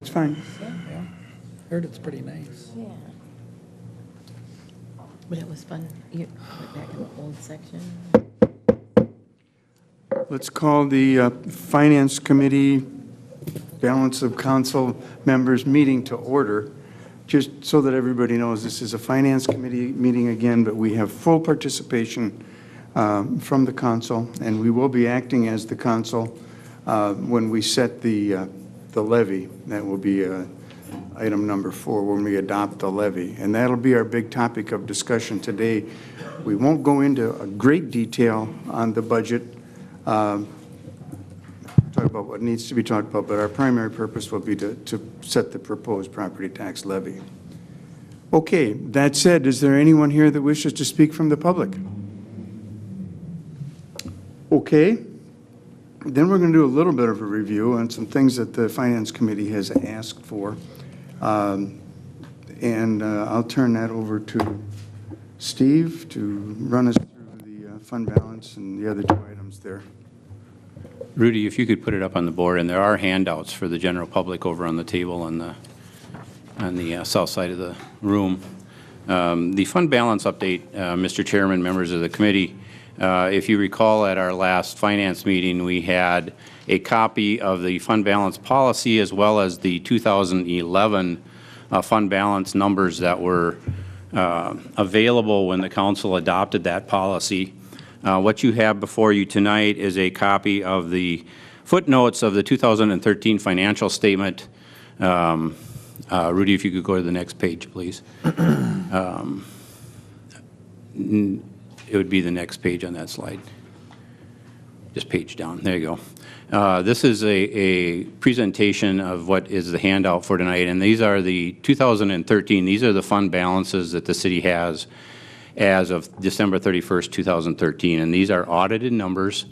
It's fine. Yeah. Heard it's pretty nice. Yeah. But it was fun. You went back in the old section. Let's call the Finance Committee Balance of Council members meeting to order. Just so that everybody knows, this is a Finance Committee meeting again, but we have full participation from the council, and we will be acting as the council when we set the levy. That will be item number 4 when we adopt the levy, and that'll be our big topic of discussion today. We won't go into a great detail on the budget, talk about what needs to be talked about, but our primary purpose will be to set the proposed property tax levy. Okay, that said, is there anyone here that wishes to speak from the public? Okay, then we're going to do a little bit of a review on some things that the Finance Committee has asked for. I'll turn that over to Steve to run us through the fund balance and the other 2 items there. Rudy, if you could put it up on the board, and there are handouts for the general public over on the table on the south side of the room. The fund balance update, Mr. Chairman, members of the committee, if you recall at our last finance meeting, we had a copy of the fund balance policy as well as the 2011 fund balance numbers that were available when the council adopted that policy. What you have before you tonight is a copy of the footnotes of the 2013 financial statement. Rudy, if you could go to the next page, please. It would be the next page on that slide. Just page down. There you go. This is a presentation of what is the handout for tonight, and these are the 2013. These are the fund balances that the city has as of December 31st, 2013, and these are audited numbers.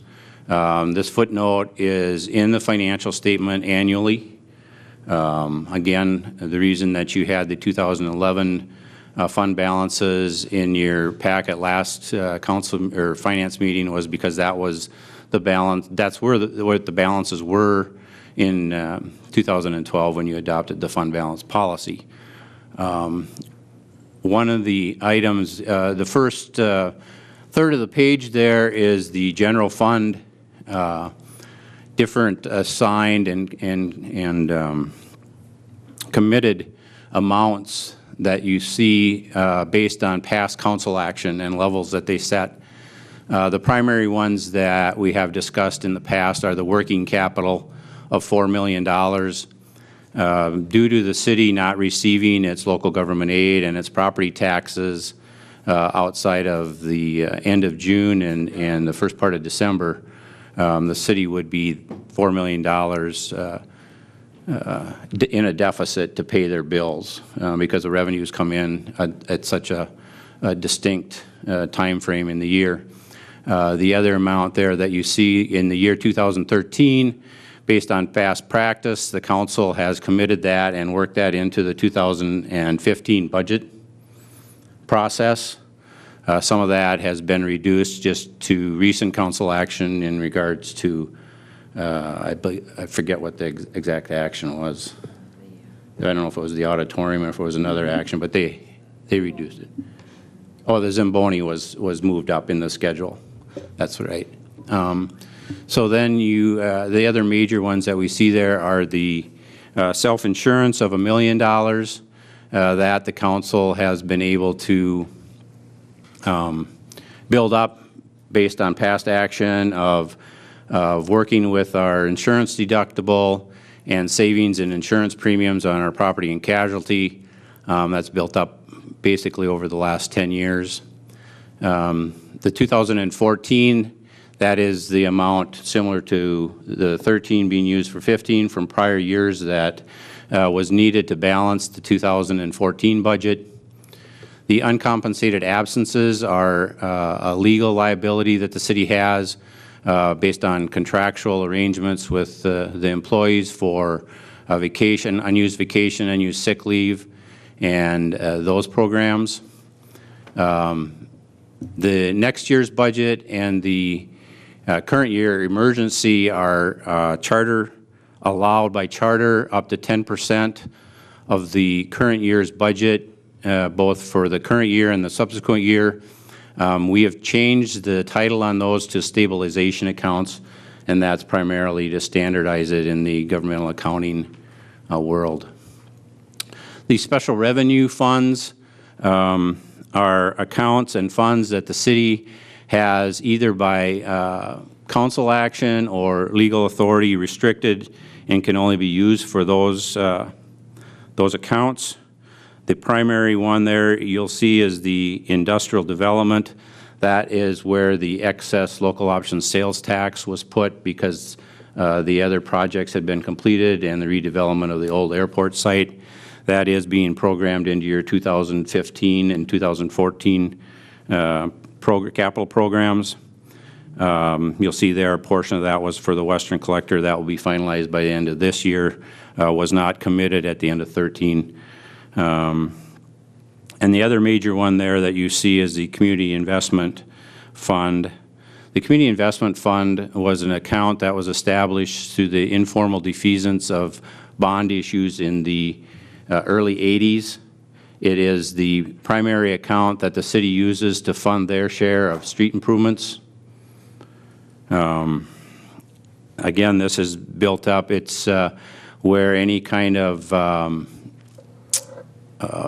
This footnote is in the financial statement annually. Again, the reason that you had the 2011 fund balances in your packet last council or finance meeting was because that was the balance. That's where what the balances were in 2012 when you adopted the fund balance policy. One of the items, the first third of the page there is the general fund, different assigned and committed amounts that you see based on past council action and levels that they set. The primary ones that we have discussed in the past are the working capital of $4 million. Due to the city not receiving its local government aid and its property taxes outside of the end of June and the first part of December, the city would be $4 million in a deficit to pay their bills because the revenues come in at such a distinct time frame in the year. The other amount there that you see in the year 2013, based on past practice, the council has committed that and worked that into the 2015 budget process. Some of that has been reduced just to recent council action in regards to, I forget what the exact action was. I don't know if it was the auditorium or if it was another action, but they reduced it. Oh, the Zamboni was moved up in the schedule. That's right. So then the other major ones that we see there are the self-insurance of $1 million that the council has been able to build up based on past action of working with our insurance deductible and savings in insurance premiums on our property and casualty. That's built up basically over the last 10 years. The 2014, that is the amount similar to the 13 being used for 15 from prior years that was needed to balance the 2014 budget. The uncompensated absences are a legal liability that the city has based on contractual arrangements with the employees for vacation, unused sick leave, and those programs. The next year's budget and the current year emergency are charter allowed by charter up to 10% of the current year's budget, both for the current year and the subsequent year. We have changed the title on those to stabilization accounts, and that's primarily to standardize it in the governmental accounting world. These special revenue funds are accounts and funds that the city has either by council action or legal authority restricted and can only be used for those accounts. The primary one there you'll see is the industrial development. That is where the excess local option sales tax was put because the other projects had been completed and the redevelopment of the old airport site. That is being programmed into your 2015 and 2014 capital programs. You'll see there a portion of that was for the Western Collector. That will be finalized by the end of this year. Was not committed at the end of 13. And the other major one there that you see is the Community Investment Fund. The Community Investment Fund was an account that was established through the informal defeasance of bond issues in the early 80s. It is the primary account that the city uses to fund their share of street improvements. Again, this is built up. It's where any kind of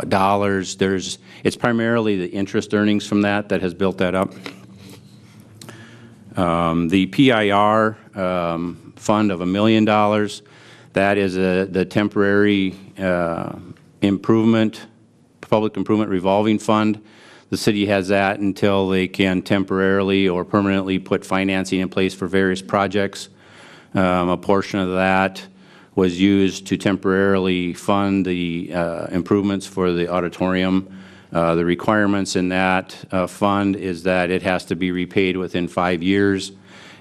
dollars, it's primarily the interest earnings from that has built that up. The PIR fund of $1 million, that is the temporary public improvement revolving fund. The city has that until they can temporarily or permanently put financing in place for various projects. A portion of that was used to temporarily fund the improvements for the auditorium. The requirements in that fund is that it has to be repaid within 5 years,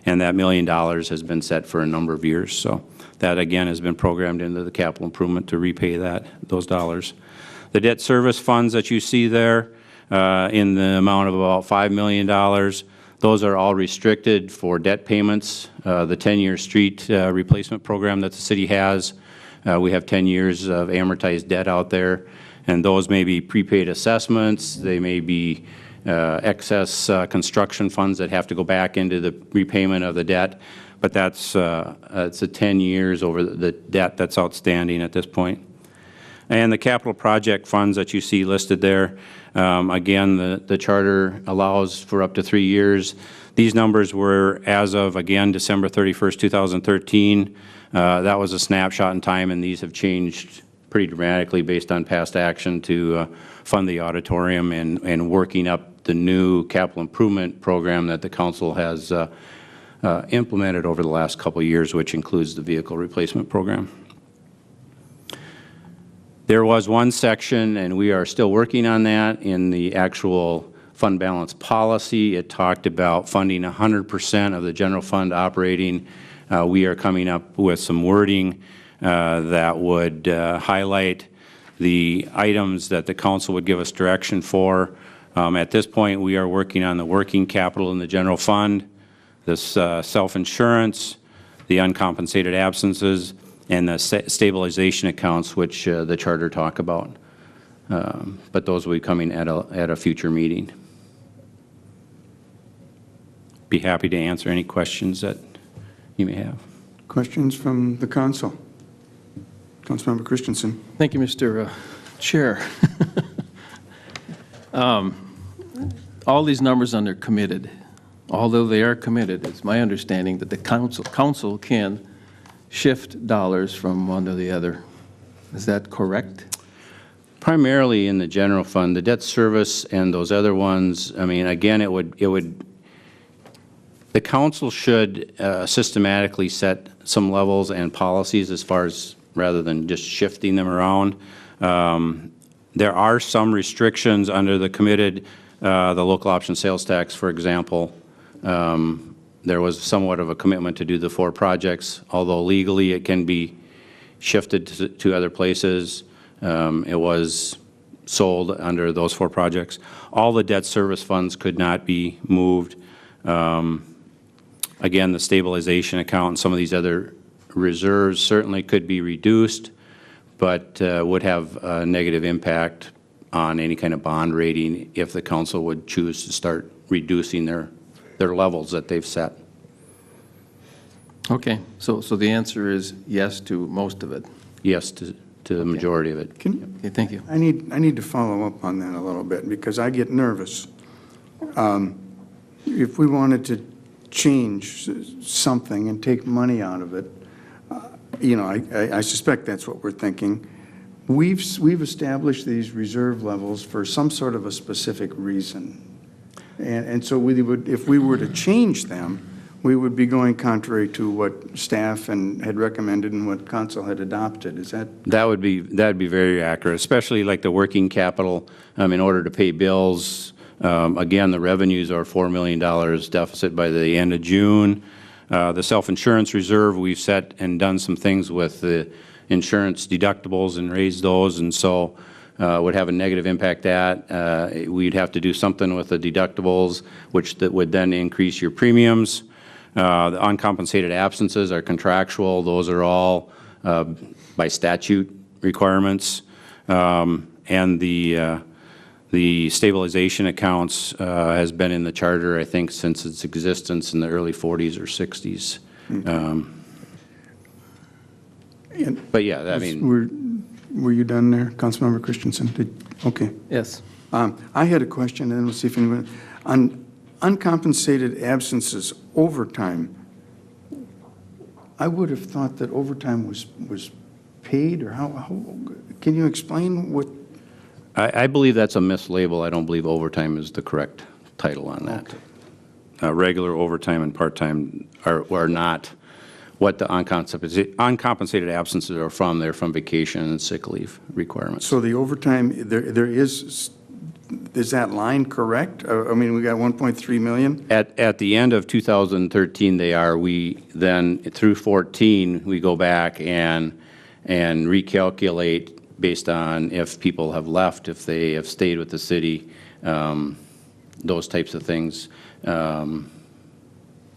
and that $1 million has been set for a number of years. So that, again, has been programmed into the capital improvement to repay those dollars. The debt service funds that you see there in the amount of about $5 million, those are all restricted for debt payments. The 10-year street replacement program that the city has, we have 10 years of amortized debt out there, and those may be prepaid assessments. They may be excess construction funds that have to go back into the repayment of the debt, but it's a 10 years over the debt that's outstanding at this point. And the capital project funds that you see listed there, again, the charter allows for up to 3 years. These numbers were as of, again, December 31st, 2013. That was a snapshot in time, and these have changed pretty dramatically based on past action to fund the auditorium and working up the new capital improvement program that the council has implemented over the last couple of years, which includes the vehicle replacement program. There was one section, and we are still working on that, in the actual fund balance policy. It talked about funding 100% of the general fund operating. We are coming up with some wording that would highlight the items that the council would give us direction for. At this point, we are working on the working capital in the general fund, this self-insurance, the uncompensated absences, and the stabilization accounts, which the charter talk about. But those will be coming at a future meeting. Be happy to answer any questions that you may have. Questions from the council? Councilmember Christensen. Thank you, Mr. Chair. All these numbers under committed, although they are committed, it's my understanding that the council can shift dollars from one to the other. Is that correct? Primarily in the general fund. The debt service and those other ones, I mean, again, the council should systematically set some levels and policies as far as, rather than just shifting them around. There are some restrictions under the committed, the local option sales tax, for example. There was somewhat of a commitment to do the 4 projects, although legally it can be shifted to other places. It was sold under those 4 projects. All the debt service funds could not be moved. Again, the stabilization account and some of these other reserves certainly could be reduced, but would have a negative impact on any kind of bond rating if the council would choose to start reducing their levels that they've set. Okay, so the answer is yes to most of it. Yes, to the majority of it. Okay, thank you. I need to follow up on that a little bit because I get nervous. If we wanted to change something and take money out of it, I suspect that's what we're thinking. We've established these reserve levels for some sort of a specific reason. And so we would, if we were to change them, we would be going contrary to what staff had recommended and what council had adopted. Is that? That would be very accurate, especially like the working capital in order to pay bills. Again, the revenues are $4 million deficit by the end of June. The self-insurance reserve, we've set and done some things with the insurance deductibles and raised those, and so would have a negative impact that. We'd have to do something with the deductibles, which that would then increase your premiums. The uncompensated absences are contractual. Those are all by statute requirements. And the stabilization accounts has been in the charter, I think, since its existence in the early 40s or 60s. But yeah, I mean. Were you done there, Councilmember Christensen? Okay. Yes. I had a question, and then we'll see if anyone, on uncompensated absences, overtime. I would have thought that overtime was paid, or how can you explain what? I believe that's a mislabel. I don't believe overtime is the correct title on that. Okay. Regular overtime and part-time are not what the uncompensated absences are from. They're from vacation and sick leave requirements. So the overtime, there is that line correct? I mean, we got 1.3 million? At the end of 2013, they are. We then, through 14, we go back and recalculate based on if people have left, if they have stayed with the city, those types of things,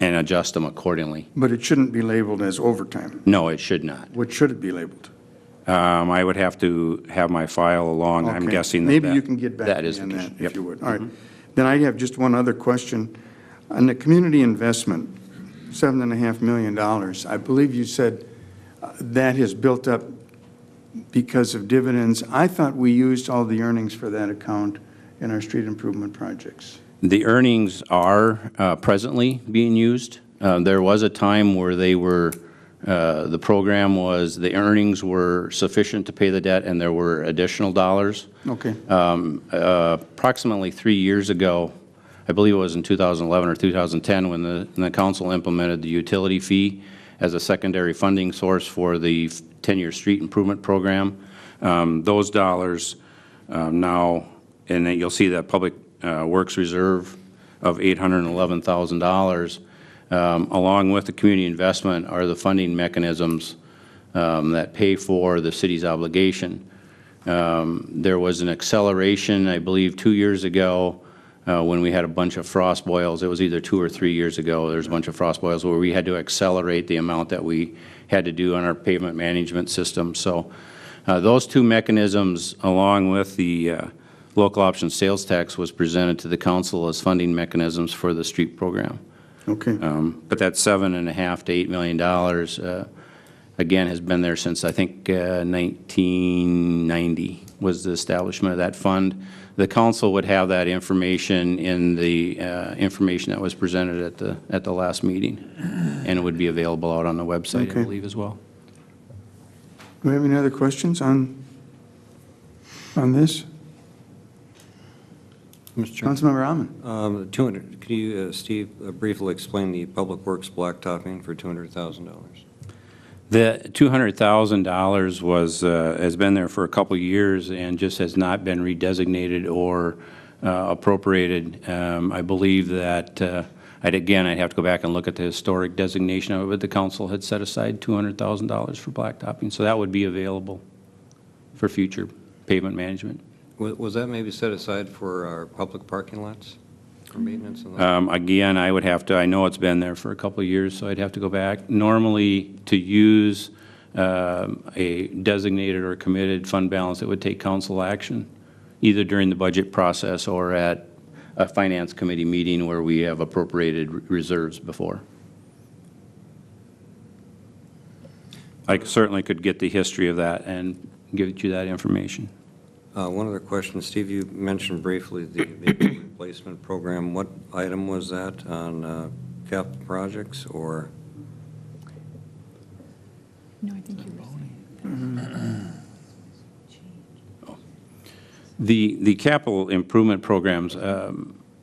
and adjust them accordingly. But it shouldn't be labeled as overtime. No, it should not. What should it be labeled? I would have to have my file along. I'm Okay. guessing that Maybe you can get back that to is me on the that, case. if Yep. you would. All right. Then I have just one other question. On the community investment, $7.5 million, I believe you said that has built up because of dividends. I thought we used all the earnings for that account in our street improvement projects. The earnings are presently being used. There was a time where they were, the program was, the earnings were sufficient to pay the debt and there were additional dollars. Okay. Approximately 3 years ago, I believe it was in 2011 or 2010, when the council implemented the utility fee as a secondary funding source for the 10-year street improvement program. Those dollars now, and then you'll see that Public Works Reserve of $811,000, along with the community investment, are the funding mechanisms that pay for the city's obligation. There was an acceleration, I believe, 2 years ago when we had a bunch of frost boils. It was either 2 or 3 years ago. There was a bunch of frost boils where we had to accelerate the amount that we had to do on our pavement management system. So those two mechanisms, along with the local option sales tax, was presented to the council as funding mechanisms for the street program. Okay. But that $7.5 to $8 million, again, has been there since, I think, 1990 was the establishment of that fund. The council would have that information in the information that was presented at the last meeting, and it would be available out on the website, Okay. I believe, as well. Do we have any other questions on this? Mr. Chairman, Councilmember Allen. 200, could you, Steve, briefly explain the Public Works blacktopping for $200,000? The $200,000 was, has been there for a couple of years and just has not been redesignated or appropriated. I believe that, I'd have to go back and look at the historic designation of it, but the council had set aside $200,000 for blacktopping, so that would be available for future pavement management. Was that maybe set aside for our public parking lots? for maintenance and those? Again, I would have to, I know it's been there for a couple of years, so I'd have to go back. Normally, to use a designated or committed fund balance, it would take council action, either during the budget process or at a finance committee meeting where we have appropriated reserves before. I certainly could get the history of that and give you that information. One other question, Steve, you mentioned briefly the vehicle replacement program. What item was that on capital projects or? No, I think you were saying. The capital improvement programs,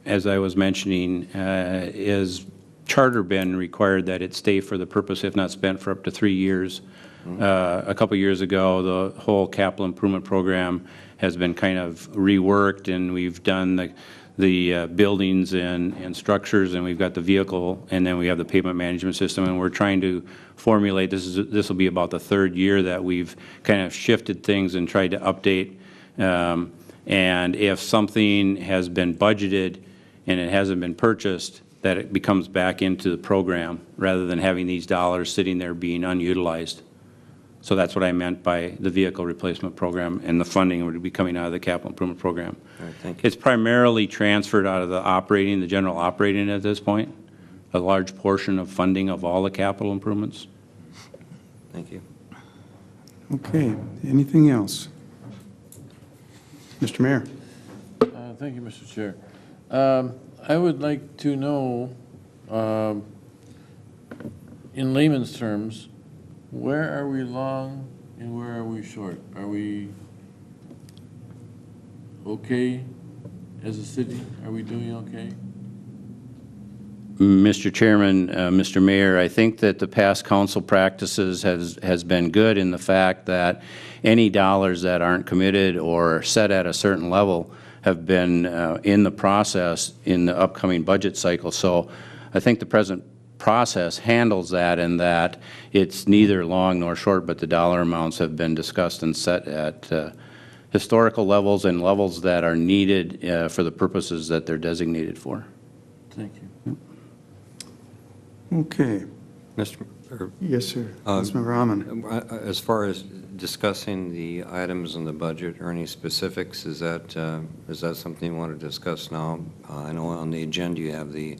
as I was mentioning, is charter been required that it stay for the purpose, if not spent, for up to 3 years. A couple of years ago, the whole capital improvement program has been kind of reworked, and we've done the buildings and structures, and we've got the vehicle, and then we have the pavement management system, and we're trying to formulate, this will be about the 3rd year that we've kind of shifted things and tried to update. And if something has been budgeted and it hasn't been purchased, that it becomes back into the program rather than having these dollars sitting there being unutilized. So that's what I meant by the vehicle replacement program, and the funding would be coming out of the capital improvement program. All right, thank you. It's primarily transferred out of the operating, the general operating at this point, a large portion of funding of all the capital improvements. Thank you. Okay, anything else? Mr. Mayor? Thank you, Mr. Chair. I would like to know, in layman's terms, where are we long and where are we short? Are we okay as a city? Are we doing okay? Mr. Chairman, Mr. Mayor, I think that the past council practices has been good in the fact that any dollars that aren't committed or set at a certain level have been in the process in the upcoming budget cycle. So I think the present process handles that, in that it's neither long nor short, but the dollar amounts have been discussed and set at historical levels and levels that are needed for the purposes that they're designated for. Thank you. Okay. Yes, sir. Councilmember Rahman. As far as discussing the items in the budget or any specifics, is that something you want to discuss now? I know on the agenda you have the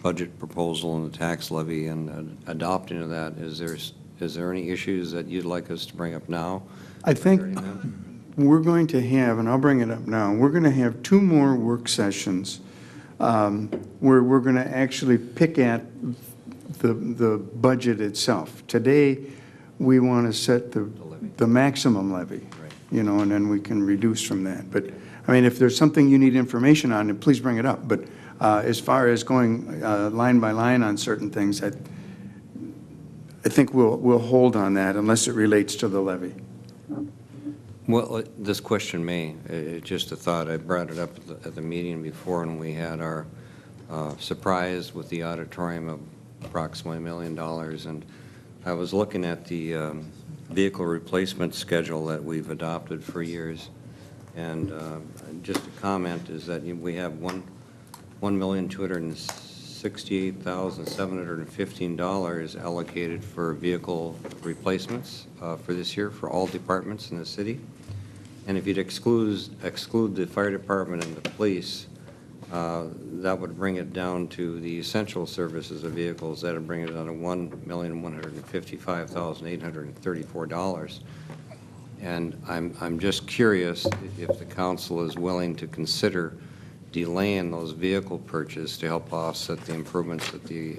budget proposal and the tax levy, and adopting of that. Is there any issues that you'd like us to bring up now? I think we're going to have, and I'll bring it up now, we're going to have 2 more work sessions where we're going to actually pick at the budget itself. Today, we want to set the maximum levy, you know, and then we can reduce from that. But, I mean, if there's something you need information on, please bring it up. But as far as going line by line on certain things, I think we'll hold on that unless it relates to the levy. Well, this question may, just a thought, I brought it up at the meeting before, and we had our surprise with the auditorium of approximately $1 million. And I was looking at the vehicle replacement schedule that we've adopted for years. And just a comment is that we have $1,268,715 allocated for vehicle replacements for this year for all departments in the city. And if you'd exclude the fire department and the police, that would bring it down to the essential services of vehicles. That would bring it down to $1,155,834. And I'm just curious if the council is willing to consider delaying those vehicle purchases to help offset the improvements at the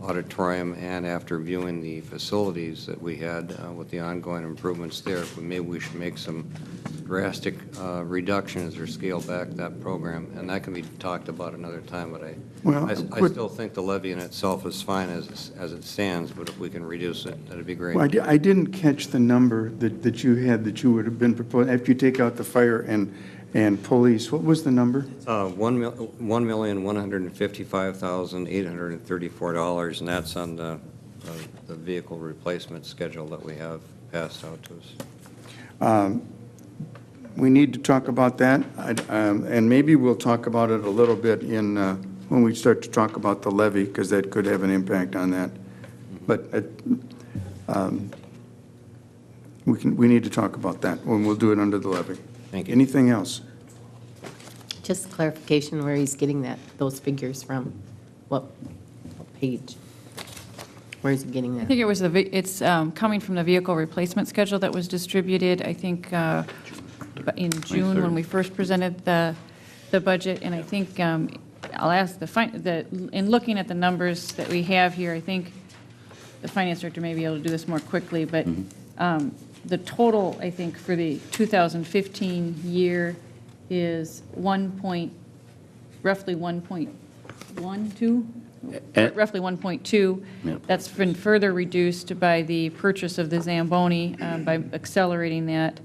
auditorium, and after viewing the facilities that we had with the ongoing improvements there, maybe we should make some drastic reductions or scale back that program. And that can be talked about another time, but I still think the levy in itself is fine as it stands, but if we can reduce it, that'd be great. Well, I didn't catch the number that you had that you would have been proposing, after you take out the fire and police. What was the number? $1,155,834, and that's on the vehicle replacement schedule that we have passed out to us. we need to talk about that, and maybe we'll talk about it a little bit in, when we start to talk about the levy, because that could have an impact on that. But we need to talk about that, when we'll do it under the levy. Thank you. Anything else? Just clarification where he's getting those figures from. What page? Where is he getting I that? think it's coming from the vehicle replacement schedule that was distributed, I think, in June when we first presented the budget. And I think I'll ask in looking at the numbers that we have here, I think the finance director may be able to do this more quickly, but the total, I think, for the 2015 year is roughly 1.12? Roughly 1.2. Yep. That's been further reduced by the purchase of the Zamboni, by accelerating that.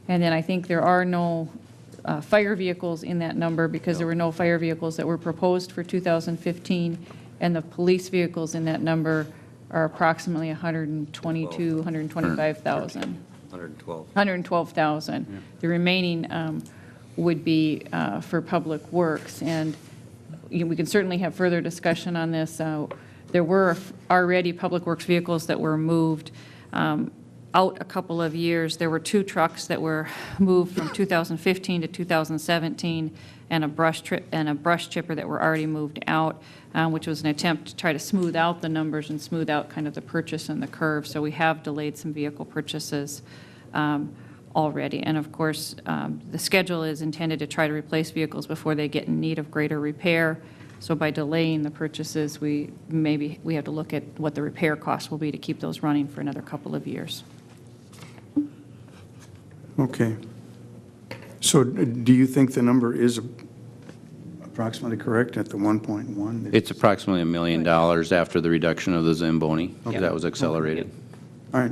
And then I think there are no fire vehicles in that number because there were no fire vehicles that were proposed for 2015. And the police vehicles in that number are approximately 122, 125,000. 112. 112,000. The remaining would be for Public Works. And we can certainly have further discussion on this. There were already Public Works vehicles that were moved out a couple of years. There were 2 trucks that were moved from 2015 to 2017, and a brush chipper that were already moved out, which was an attempt to try to smooth out the numbers and smooth out kind of the purchase and the curve. So we have delayed some vehicle purchases already. And of course, the schedule is intended to try to replace vehicles before they get in need of greater repair. So by delaying the purchases, we have to look at what the repair costs will be to keep those running for another couple of years. Okay. So do you think the number is approximately correct at the 1.1? It's approximately $1 million after the reduction of the Zamboni. That was accelerated. All right.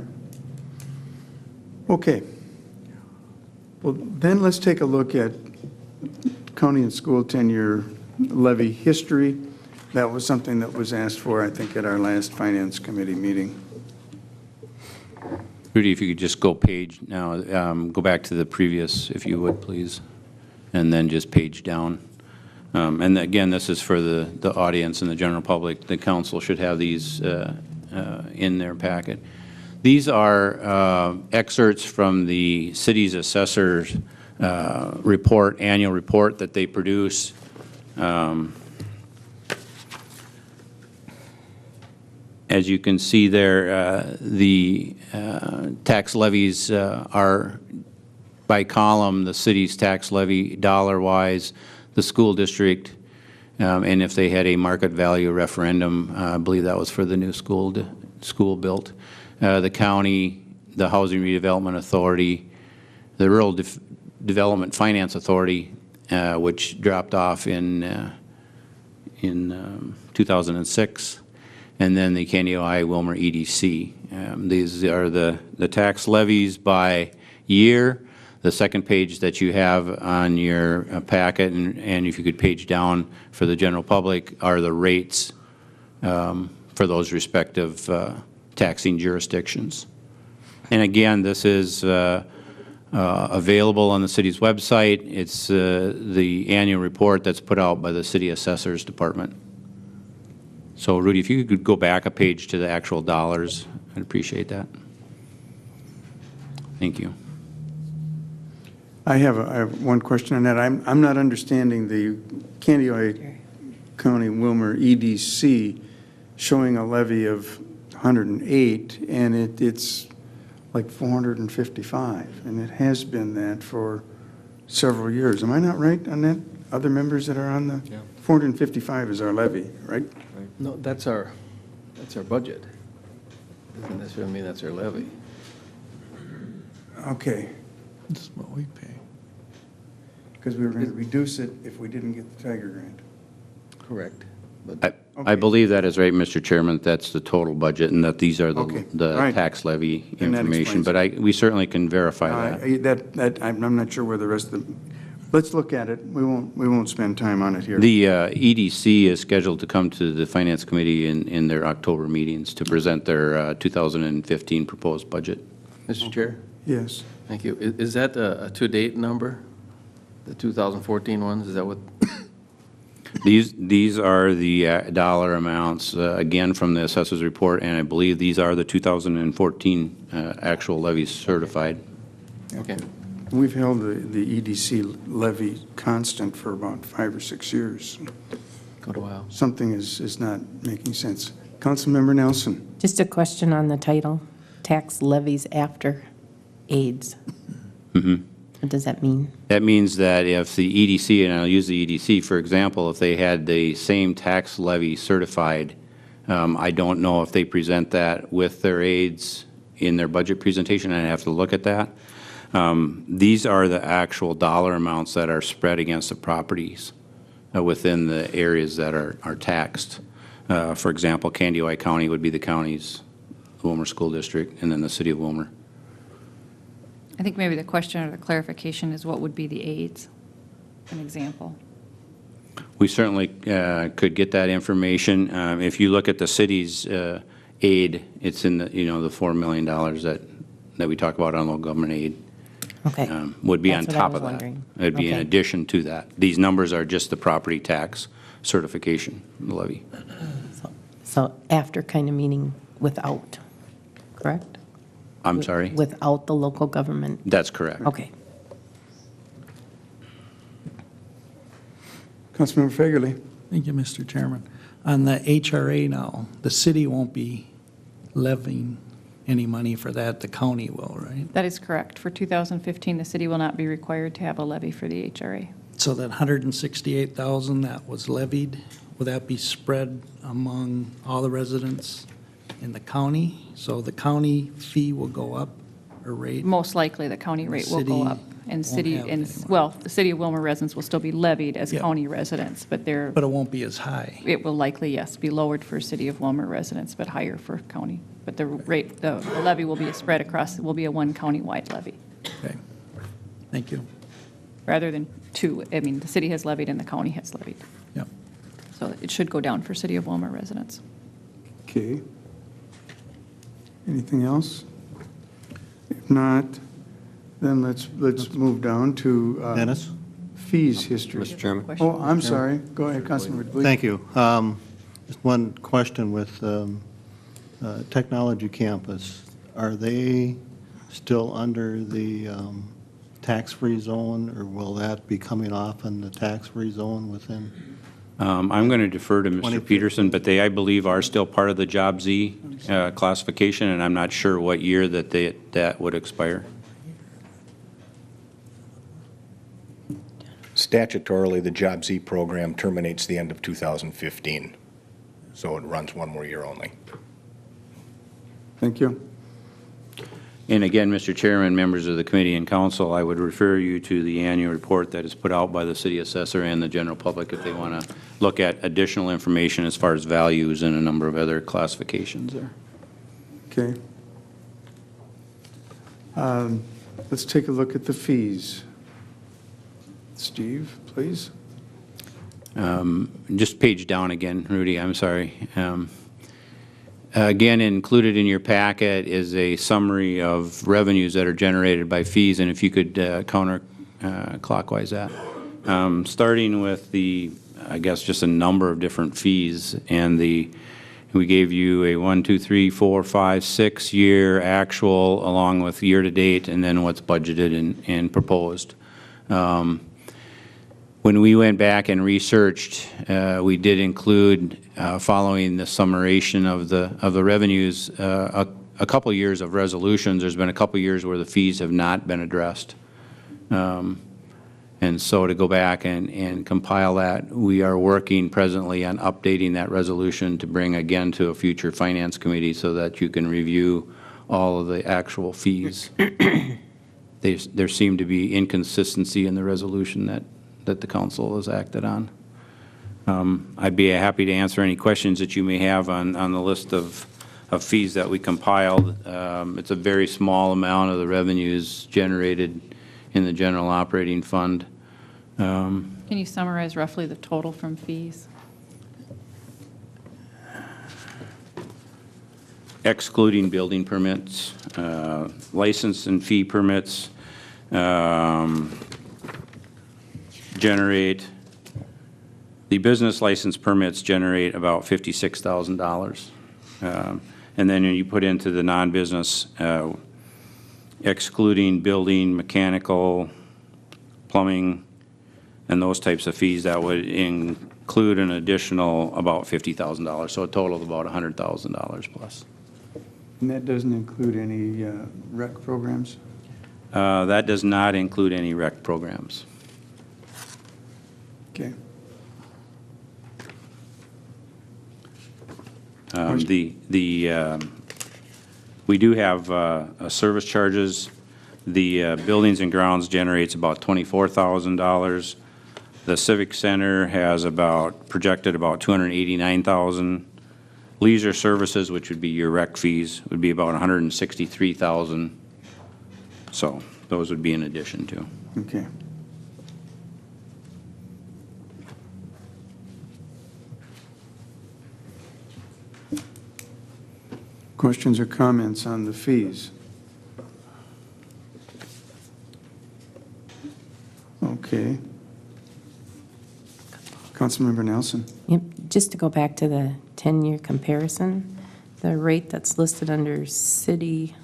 Okay. Well, then let's take a look at county and school 10-year levy history. That was something that was asked for, I think, at our last Finance Committee meeting. Rudy, if you could just go go back to the previous, if you would, please, and then just page down. And again, this is for the audience and the general public. The council should have these in their packet. These are excerpts from the city's assessor's report, annual report that they produce. As you can see there, the tax levies are by column, the city's tax levy dollar-wise, the school district, and if they had a market value referendum, I believe that was for the new school built, the county, the Housing Redevelopment Authority, the Rural Development Finance Authority, which dropped off in 2006. And then the Candy Ohio Wilmer EDC. These are the tax levies by year. The second page that you have on your packet, and if you could page down for the general public, are the rates for those respective taxing jurisdictions. And again, this is available on the city's website. It's the annual report that's put out by the City Assessors Department. So, Rudy, if you could go back a page to the actual dollars, I'd appreciate that. Thank you. I have one question on that. I'm not understanding the Candy Ohio County Wilmer EDC showing a levy of 108, and it's like 455, and it has been that for several years. Am I not right on that? Other members that are on the? Yeah. 455 is our levy, right? No, that's our budget. Doesn't necessarily mean that's our levy. Okay, That's what we pay. because we were going to reduce it if we didn't get the Tiger Grant. Correct. But I believe that is right, Mr. Chairman, that that's the total budget and that these are Okay. the All right. tax levy Then that information. explains But we certainly can verify that. I'm not sure where the rest of the, let's look at it. We won't spend time on it here. The EDC is scheduled to come to the Finance Committee in their October meetings to present their 2015 proposed budget. Mr. Chair, Yes. Thank you. Is that a to-date number? The 2014 ones, is that what? These are the dollar amounts, again, from the assessor's report, and I believe these are the 2014 actual levies certified. Okay. We've held the EDC levy constant for about 5 or 6 years. Quite a while. Something is not making sense. Councilmember Nelson? Just a question on the title, tax levies after AIDS. What does that mean? That means that if the EDC, and I'll use the EDC for example, if they had the same tax levy certified, I don't know if they present that with their aides in their budget presentation. I'd have to look at that. These are the actual dollar amounts that are spread against the properties within the areas that are taxed. For example, Candioi County would be the county's Wilmer School District, and then the city of Wilmer. I think maybe the question or the clarification is what would be the aids, an example. We certainly could get that information. If you look at the city's aid, it's in the, the $4 million that we talk about on local government aid. Okay. Would be That's on what I top was of that. wondering. It'd be in Okay. addition to that. These numbers are just the property tax certification levy. So after kind of meaning without, correct? I'm sorry? Without the local government. That's correct. Okay. Councilmember Fagerly? Thank you, Mr. Chairman. On the HRA now, the city won't be levying any money for that, the county will, right? That is correct. For 2015, the city will not be required to have a levy for the HRA. So that 168,000 that was levied, will that be spread among all the residents in the county? So the county fee will go up, or rate? Most likely, the county rate will go City up. And won't city, have and, any money. well, the city of Wilmer residents will still be levied as Yeah. county residents, but they're, But it won't be as high. it will likely, yes, be lowered for city of Wilmer residents, but higher for county. But the rate, the levy will be spread across, will be a one county-wide levy, Okay. Thank you. rather than two. I mean, the city has levied and the county has levied. Yep. So it should go down for city of Wilmer residents. Okay. Anything else? If not, then let's move down to Dennis? fees history. Mr. Chairman? Oh, I'm sorry. Go ahead, Councilmember Gleason. Thank you. Just one question with Technology Campus. Are they still under the tax-free zone, or will that be coming off in the tax-free zone within? I'm going to defer to Mr. 20. Peterson, but they, I believe, are still part of the Job Z classification, and I'm not sure what year that would expire. Statutorily, the Job Z program terminates the end of 2015, so it runs one more year only. Thank you. And again, Mr. Chairman, members of the committee and council, I would refer you to the annual report that is put out by the city assessor and the general public if they want to look at additional information as far as values and a number of other classifications there. Okay. Let's take a look at the fees. Steve, please. Just page down again, Rudy, I'm sorry. Again, included in your packet is a summary of revenues that are generated by fees, and if you could counterclockwise that. Starting with the, I guess, just a number of different fees, and we gave you a 1, 2, 3, 4, 5, 6 year actual along with year to date, and then what's budgeted and proposed. When we went back and researched, we did include, following the summarization of the revenues, a couple years of resolutions. There's been a couple years where the fees have not been addressed. And so to go back and compile that, we are working presently on updating that resolution to bring again to a future finance committee so that you can review all of the actual fees. There seemed to be inconsistency in the resolution that the council has acted on. I'd be happy to answer any questions that you may have on the list of fees that we compiled. It's a very small amount of the revenues generated in the general operating fund. Can you summarize roughly the total from fees? Excluding building permits, license and fee permits, generate, the business license permits generate about $56,000. And then you put into the non-business, excluding building, mechanical, plumbing, and those types of fees, that would include an additional about $50,000, so a total of about $100,000 plus. And that doesn't include any rec programs? That does not include any rec programs. Okay. We do have service charges. The buildings and grounds generates about $24,000. The Civic Center has projected about $289,000. Leisure services, which would be your rec fees, would be about $163,000. So those would be in addition to. Okay. Questions or comments on the fees? Okay. Councilmember Nelson. Yep, just to go back to the 10-year comparison, the rate that's listed under city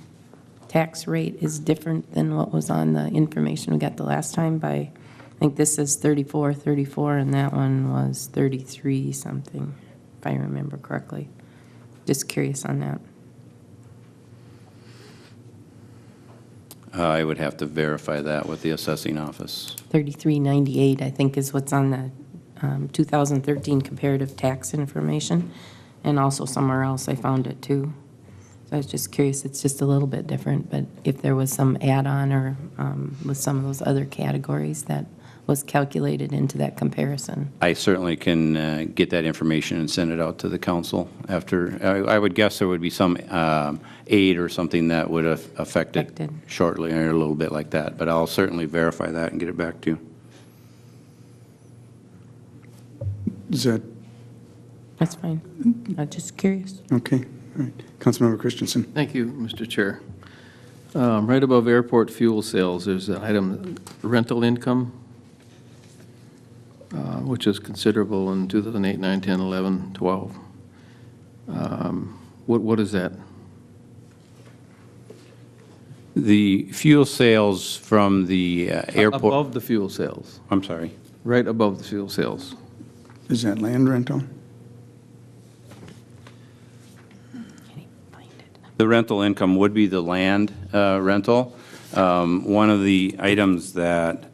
tax rate is different than what was on the information we got the last time by, I think this is 34, and that one was 33 something, if I remember correctly. Just curious on that. I would have to verify that with the assessing office. 3398, I think, is what's on the 2013 comparative tax information, and also somewhere else I found it too. So I was just curious, it's just a little bit different, but if there was some add-on or with some of those other categories that was calculated into that comparison. I certainly can get that information and send it out to the council after. I would guess there would be some aid or something that would affect it Affected. shortly, or a little bit like that, but I'll certainly verify that and get it back to you. Is that That's fine. I'm just curious. okay? All right. Councilmember Christensen. Thank you, Mr. Chair. Right above airport fuel sales, there's an item, rental income, which is considerable in 2008, 9, 10, 11, 12. What is that? The fuel sales from the airport. Above the fuel sales, I'm sorry. right above the fuel sales. Is that land rental? The rental income would be the land rental. One of the items that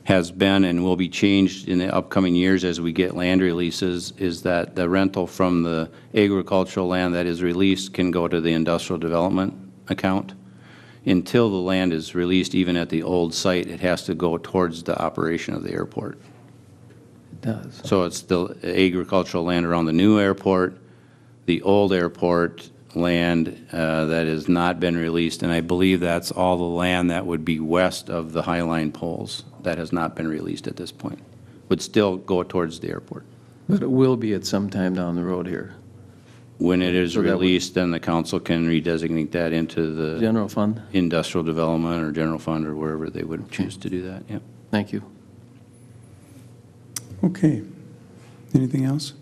has been and will be changed in the upcoming years as we get land releases is that the rental from the agricultural land that is released can go to the industrial development account. Until the land is released, even at the old site, it has to go towards the operation of the airport. It does. So it's the agricultural land around the new airport, the old airport land that has not been released, and I believe that's all the land that would be west of the High Line poles that has not been released at this point, would still go towards the airport. But it will be at some time down the road here. When it is So that would- released, then the council can redesignate that into the General fund? industrial development or general fund or wherever they would choose to do that, yeah. Thank you. Okay. Anything else?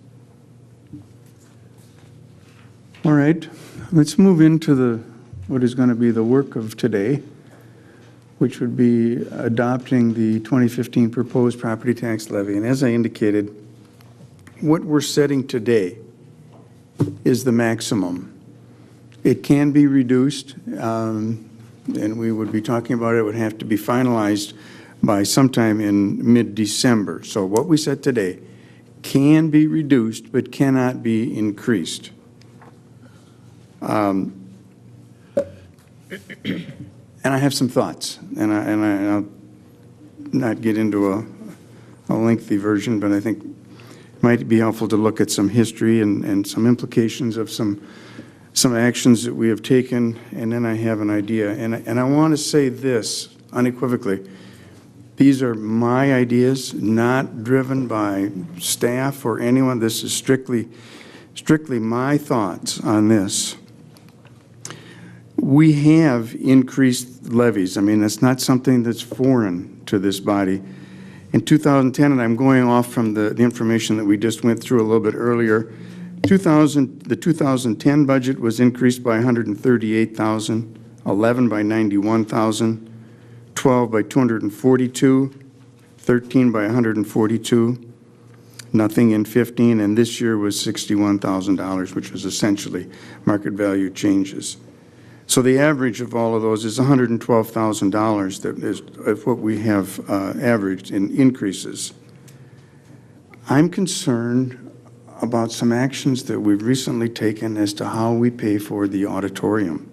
All right. Let's move into what is going to be the work of today, which would be adopting the 2015 proposed property tax levy. And as I indicated, what we're setting today is the maximum. It can be reduced, and we would be talking about it would have to be finalized by sometime in mid-December. So what we set today can be reduced but cannot be increased. And I have some thoughts, and I'll not get into a lengthy version, but I think it might be helpful to look at some history and some implications of some actions that we have taken, and then I have an idea. And I want to say this unequivocally. These are my ideas, not driven by staff or anyone. This is strictly my thoughts on this. We have increased levies. I mean, that's not something that's foreign to this body. In 2010, and I'm going off from the information that we just went through a little bit earlier, the 2010 budget was increased by 138,000, 11 by 91,000, 12 by 242, 13 by 142, nothing in 15, and this year was $61,000, which was essentially market value changes. So the average of all of those is $112,000 that is what we have averaged in increases. I'm concerned about some actions that we've recently taken as to how we pay for the auditorium.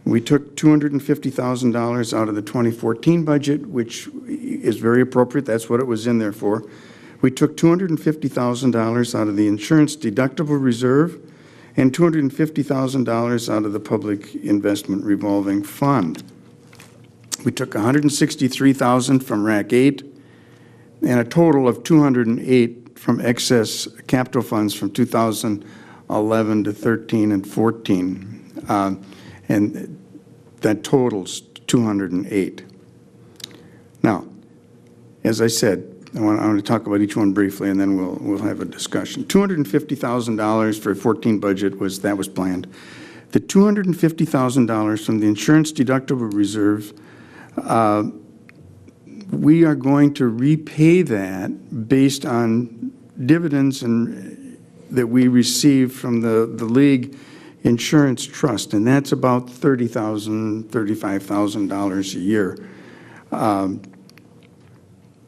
We took $250,000 out of the 2014 budget, which is very appropriate. That's what it was in there for. We took $250,000 out of the insurance deductible reserve and $250,000 out of the public investment revolving fund. We took $163,000 from RAC 8 and a total of $208,000 from excess capital funds from 2011 to 13 and 14. And that totals $208,000. Now, as I said, I want to talk about each one briefly, and then we'll have a discussion. $250,000 for a 14 budget was planned. The $250,000 from the insurance deductible reserve, we are going to repay that based on dividends that we receive from the League Insurance Trust, and that's about $30,000, $35,000 a year.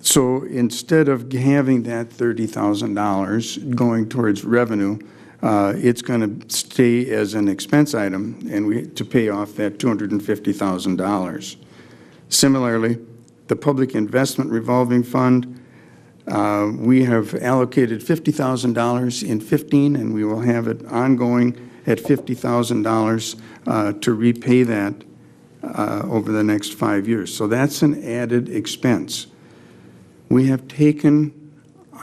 So instead of having that $30,000 going towards revenue, it's going to stay as an expense item, and we to pay off that $250,000. Similarly, the Public Investment Revolving Fund, we have allocated $50,000 in 15, and we will have it ongoing at $50,000 to repay that over the next 5 years. So that's an added expense. We have taken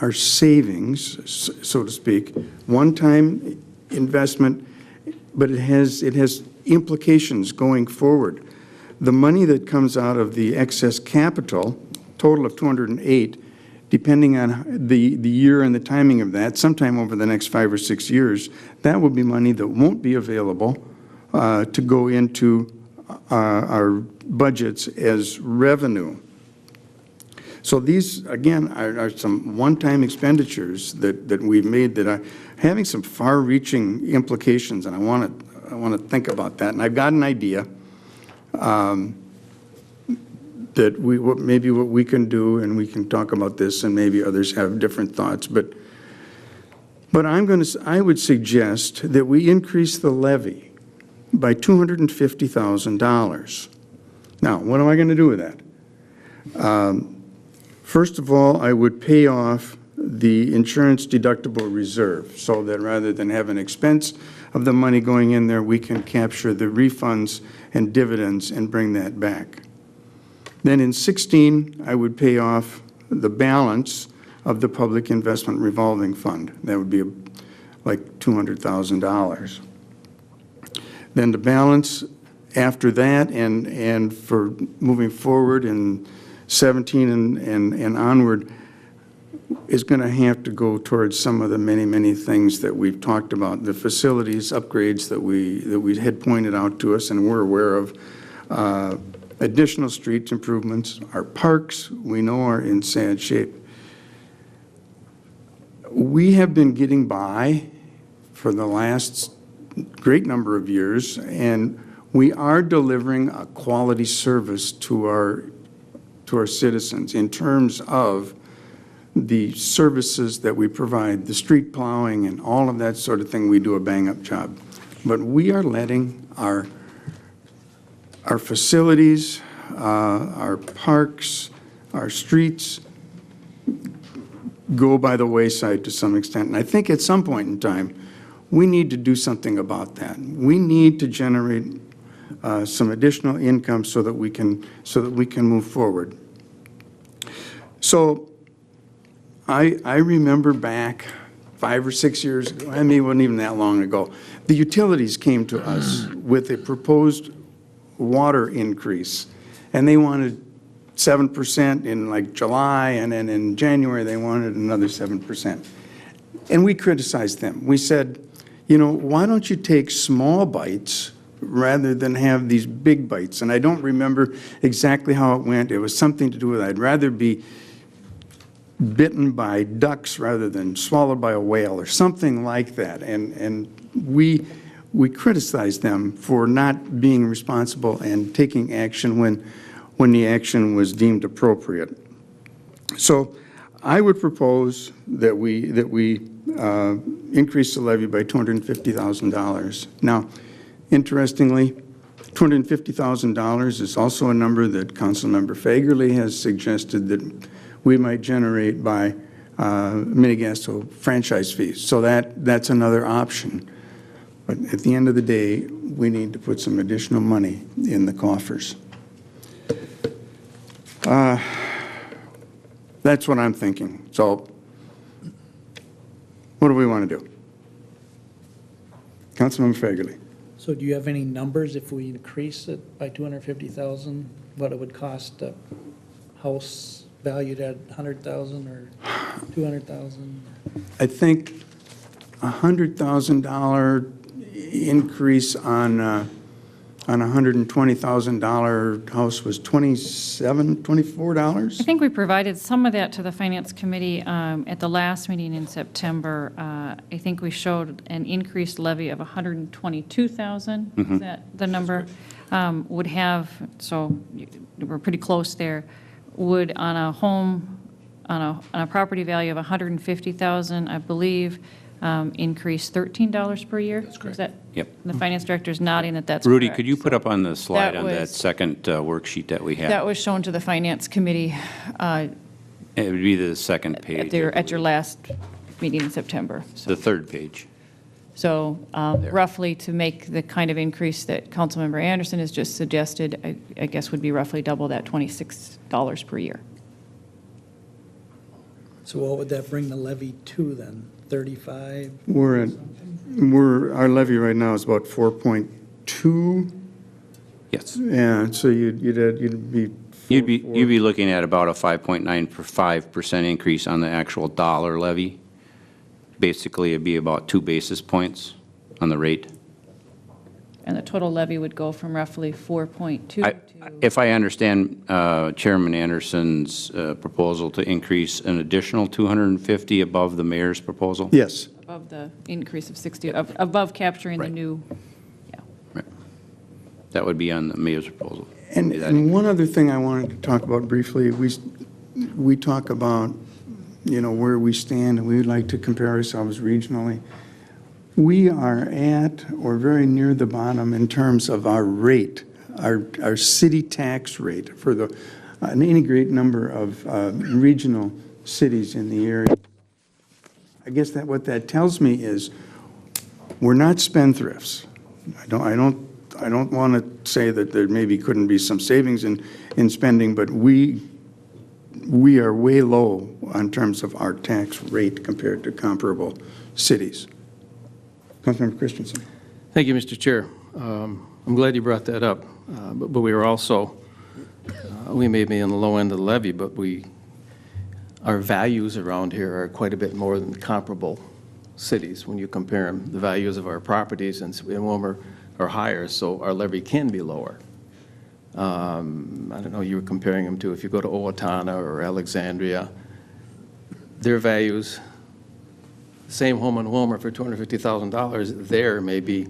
our savings, so to speak, one-time investment, but it has implications going forward. The money that comes out of the excess capital, total of $208,000, depending on the year and the timing of that, sometime over the next 5 or 6 years, that will be money that won't be available to go into our budgets as revenue. So these, again, are some one-time expenditures that we've made that are having some far-reaching implications, and I want to think about that. And I've got an idea that maybe what we can do, and we can talk about this, and maybe others have different thoughts. But I would suggest that we increase the levy by $250,000. Now, what am I going to do with that? First of all, I would pay off the insurance deductible reserve so that rather than have an expense of the money going in there, we can capture the refunds and dividends and bring that back. Then in 16, I would pay off the balance of the Public Investment Revolving Fund. That would be like $200,000. Then the balance after that and for moving forward in 17 and onward is going to have to go towards some of the many things that we've talked about, the facilities upgrades that we had pointed out to us and we're aware of, additional street improvements. Our parks, we know, are in sad shape. We have been getting by for the last great number of years, and we are delivering a quality service to our citizens in terms of the services that we provide, the street plowing and all of that sort of thing. We do a bang-up job. But we are letting our facilities, our parks, our streets go by the wayside to some extent. And I think at some point in time, we need to do something about that. We need to generate some additional income so that we can move forward. So I remember back 5 or 6 years ago, I mean, it wasn't even that long ago, the utilities came to us with a proposed water increase, and they wanted 7% in like July, and then in January, they wanted another 7%. And we criticized them. We said, you know, why don't you take small bites rather than have these big bites? And I don't remember exactly how it went. It was something to do with I'd rather be bitten by ducks rather than swallowed by a whale or something like that. And we criticized them for not being responsible and taking action when the action was deemed appropriate. So I would propose that we increase the levy by $250,000. Now, interestingly, $250,000 is also a number that Councilmember Fagerly has suggested that we might generate by Mini-Gasto franchise fees. So that's another option. But at the end of the day, we need to put some additional money in the coffers. That's what I'm thinking. So what do we want to do? Councilmember Fagerly. So do you have any numbers if we increase it by 250,000, what it would cost a house valued at 100,000 or 200,000? I think $100,000 increase on a $120,000 house was $24. I think we provided some of that to the Finance Committee at the last meeting in September. I think we showed an increased levy of $122,000. Is that the number? Would have, so we're pretty close there, would on a home, on a property value of $150,000, I believe, increase $13 per year? That's correct. Yep. The Finance Director's nodding that that's correct. Rudy, could you put up on the slide That on that was- second worksheet that we have? That was shown to the Finance Committee It would be the second page. at your last meeting in September. The third page. So roughly to make the kind of increase that Councilmember Anderson has just suggested, I guess would be roughly double that $26 per year. So what would that bring the levy to then? 35? Our levy right now is about 4.2. Yes. Yeah, so you'd be. You'd be looking at about a 5.95% increase on the actual dollar levy. Basically, it'd be about 2 basis points on the rate. And the total levy would go from roughly 4.2 to If I understand Chairman Anderson's proposal to increase an additional 250 above the mayor's proposal? Yes. above the increase of 60, above capturing the Right. new, yeah. Right. That would be on the mayor's proposal. And one other thing I wanted to talk about briefly, we talk about, you know, where we stand, and we would like to compare ourselves regionally. We are at or very near the bottom in terms of our rate, our city tax rate for any great number of regional cities in the area. I guess what that tells me is we're not spendthrifts. I don't want to say that there maybe couldn't be some savings in spending, but we are way low in terms of our tax rate compared to comparable cities. Councilmember Christensen. Thank you, Mr. Chair. I'm glad you brought that up, but we are also, we may be on the low end of the levy, but our values around here are quite a bit more than comparable cities when you compare them. The values of our properties in Wilmer are higher, so our levy can be lower. I don't know, you were comparing them to, if you go to Owatonna or Alexandria, their values, same home in Wilmer for $250,000, there may be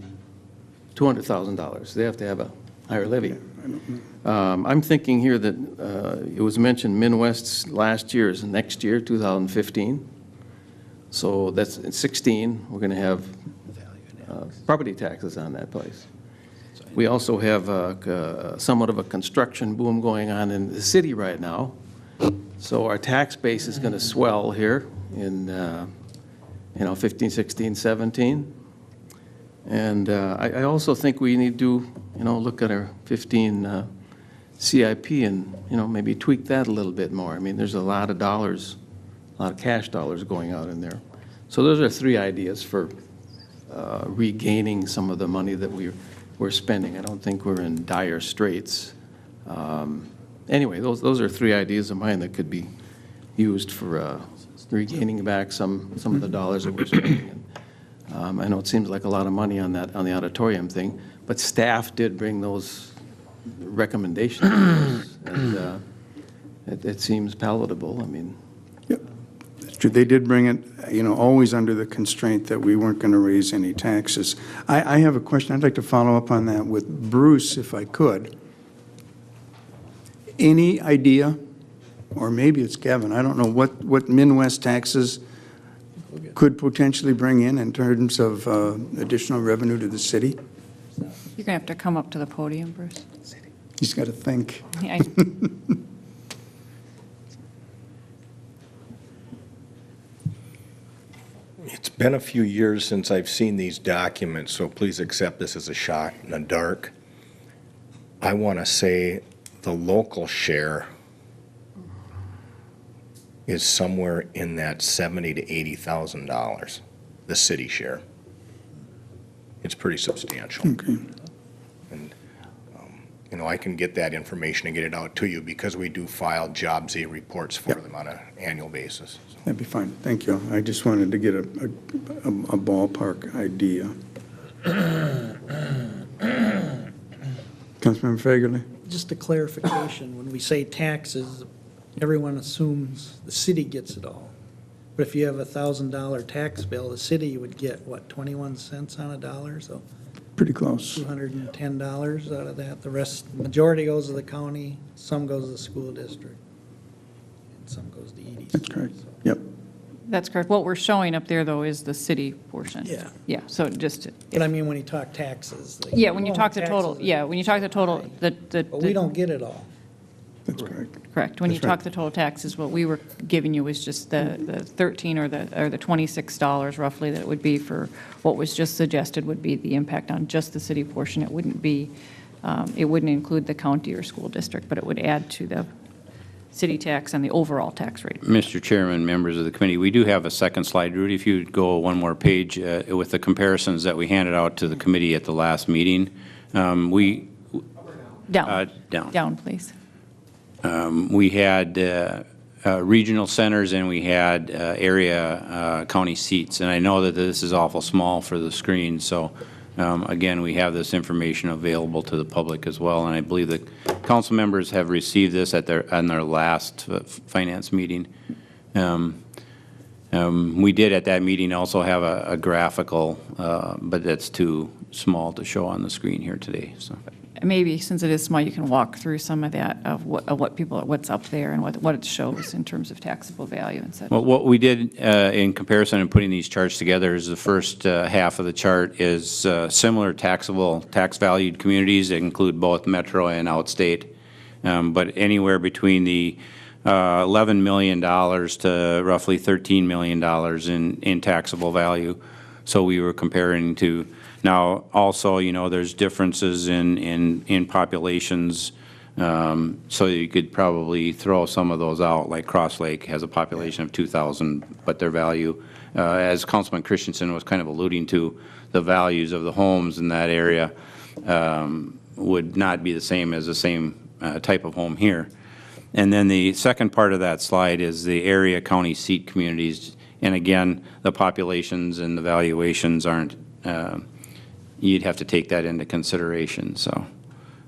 $200,000. They have to have a higher levy. I'm thinking here that it was mentioned Midwest's last year is next year, 2015. So that's in 16, we're going to have property taxes on that place. We also have somewhat of a construction boom going on in the city right now. So our tax base is going to swell here in 15, 16, 17. And I also think we need to, look at our 15 CIP and, maybe tweak that a little bit more. I mean, there's a lot of dollars, a lot of cash dollars going out in there. So those are three ideas for regaining some of the money that we're spending. I don't think we're in dire straits. Anyway, those are three ideas of mine that could be used for regaining back some of the dollars that we're spending. I know it seems like a lot of money on that, on the auditorium thing, but staff did bring those recommendations to us, and it seems palatable. I mean, Yep, that's true. They did bring it, always under the constraint that we weren't going to raise any taxes. I have a question. I'd like to follow up on that with Bruce, if I could. Any idea, or maybe it's Kevin, I don't know, what Midwest taxes could potentially bring in terms of additional revenue to the city? You're going to have to come up to the podium, Bruce. He's got to think. Yeah, It's been a few years since I've seen these documents, so please accept this as a shot in the dark. I want to say the local share is somewhere in that $70,000 to $80,000, the city share. It's pretty substantial. Okay. And, I can get that information and get it out to you because we do file Job Z reports for them on an annual basis. So. That'd be fine. Thank you. I just wanted to get a ballpark idea. Councilmember Fagerly? Just a clarification, when we say taxes, everyone assumes the city gets it all. But if you have a $1,000 tax bill, the city would get, what, 21 cents on a dollar? So Pretty close. $210 out of that. The rest, majority goes to the county, some goes to the school district, and some goes to EDC. That's correct. So- Yep. that's correct. What we're showing up there, though, is the city portion. Yeah. Yeah, so just, But I mean, when you talk taxes. like, yeah, when you oh, talk the total, taxes are yeah, when you talk the total, high. the. But we don't get it all. That's correct. Correct. When you That's right. talk the total taxes, what we were giving you was just the 13 or the $26 roughly that it would be for what was just suggested would be the impact on just the city portion. It wouldn't be, it wouldn't include the county or school district, but it would add to the city tax and the overall tax rate. Mr. Chairman, members of the committee, we do have a second slide. Rudy, if you'd go one more page with the comparisons that we handed out to the committee at the last meeting. Down, Down. down, please. We had regional centers and we had area county seats. And I know that this is awful small for the screen, so again, we have this information available to the public as well. And I believe that council members have received this on their last finance meeting. We did at that meeting also have a graphical, but that's too small to show on the screen here today, so. Maybe since it is small, you can walk through some of that, of what's up there and what it shows in terms of taxable value and such. Well, what we did in comparison and putting these charts together is the first half of the chart is similar taxable, tax-valued communities that include both metro and outstate, but anywhere between the $11 million to roughly $13 million in taxable value. So we were comparing to. Now, also, there's differences in populations, so you could probably throw some of those out, like Cross Lake has a population of 2,000, but their value, as Councilman Christensen was kind of alluding to, the values of the homes in that area would not be the same as the same type of home here. And then the second part of that slide is the area county seat communities, and again, the populations and the valuations aren't, you'd have to take that into consideration. So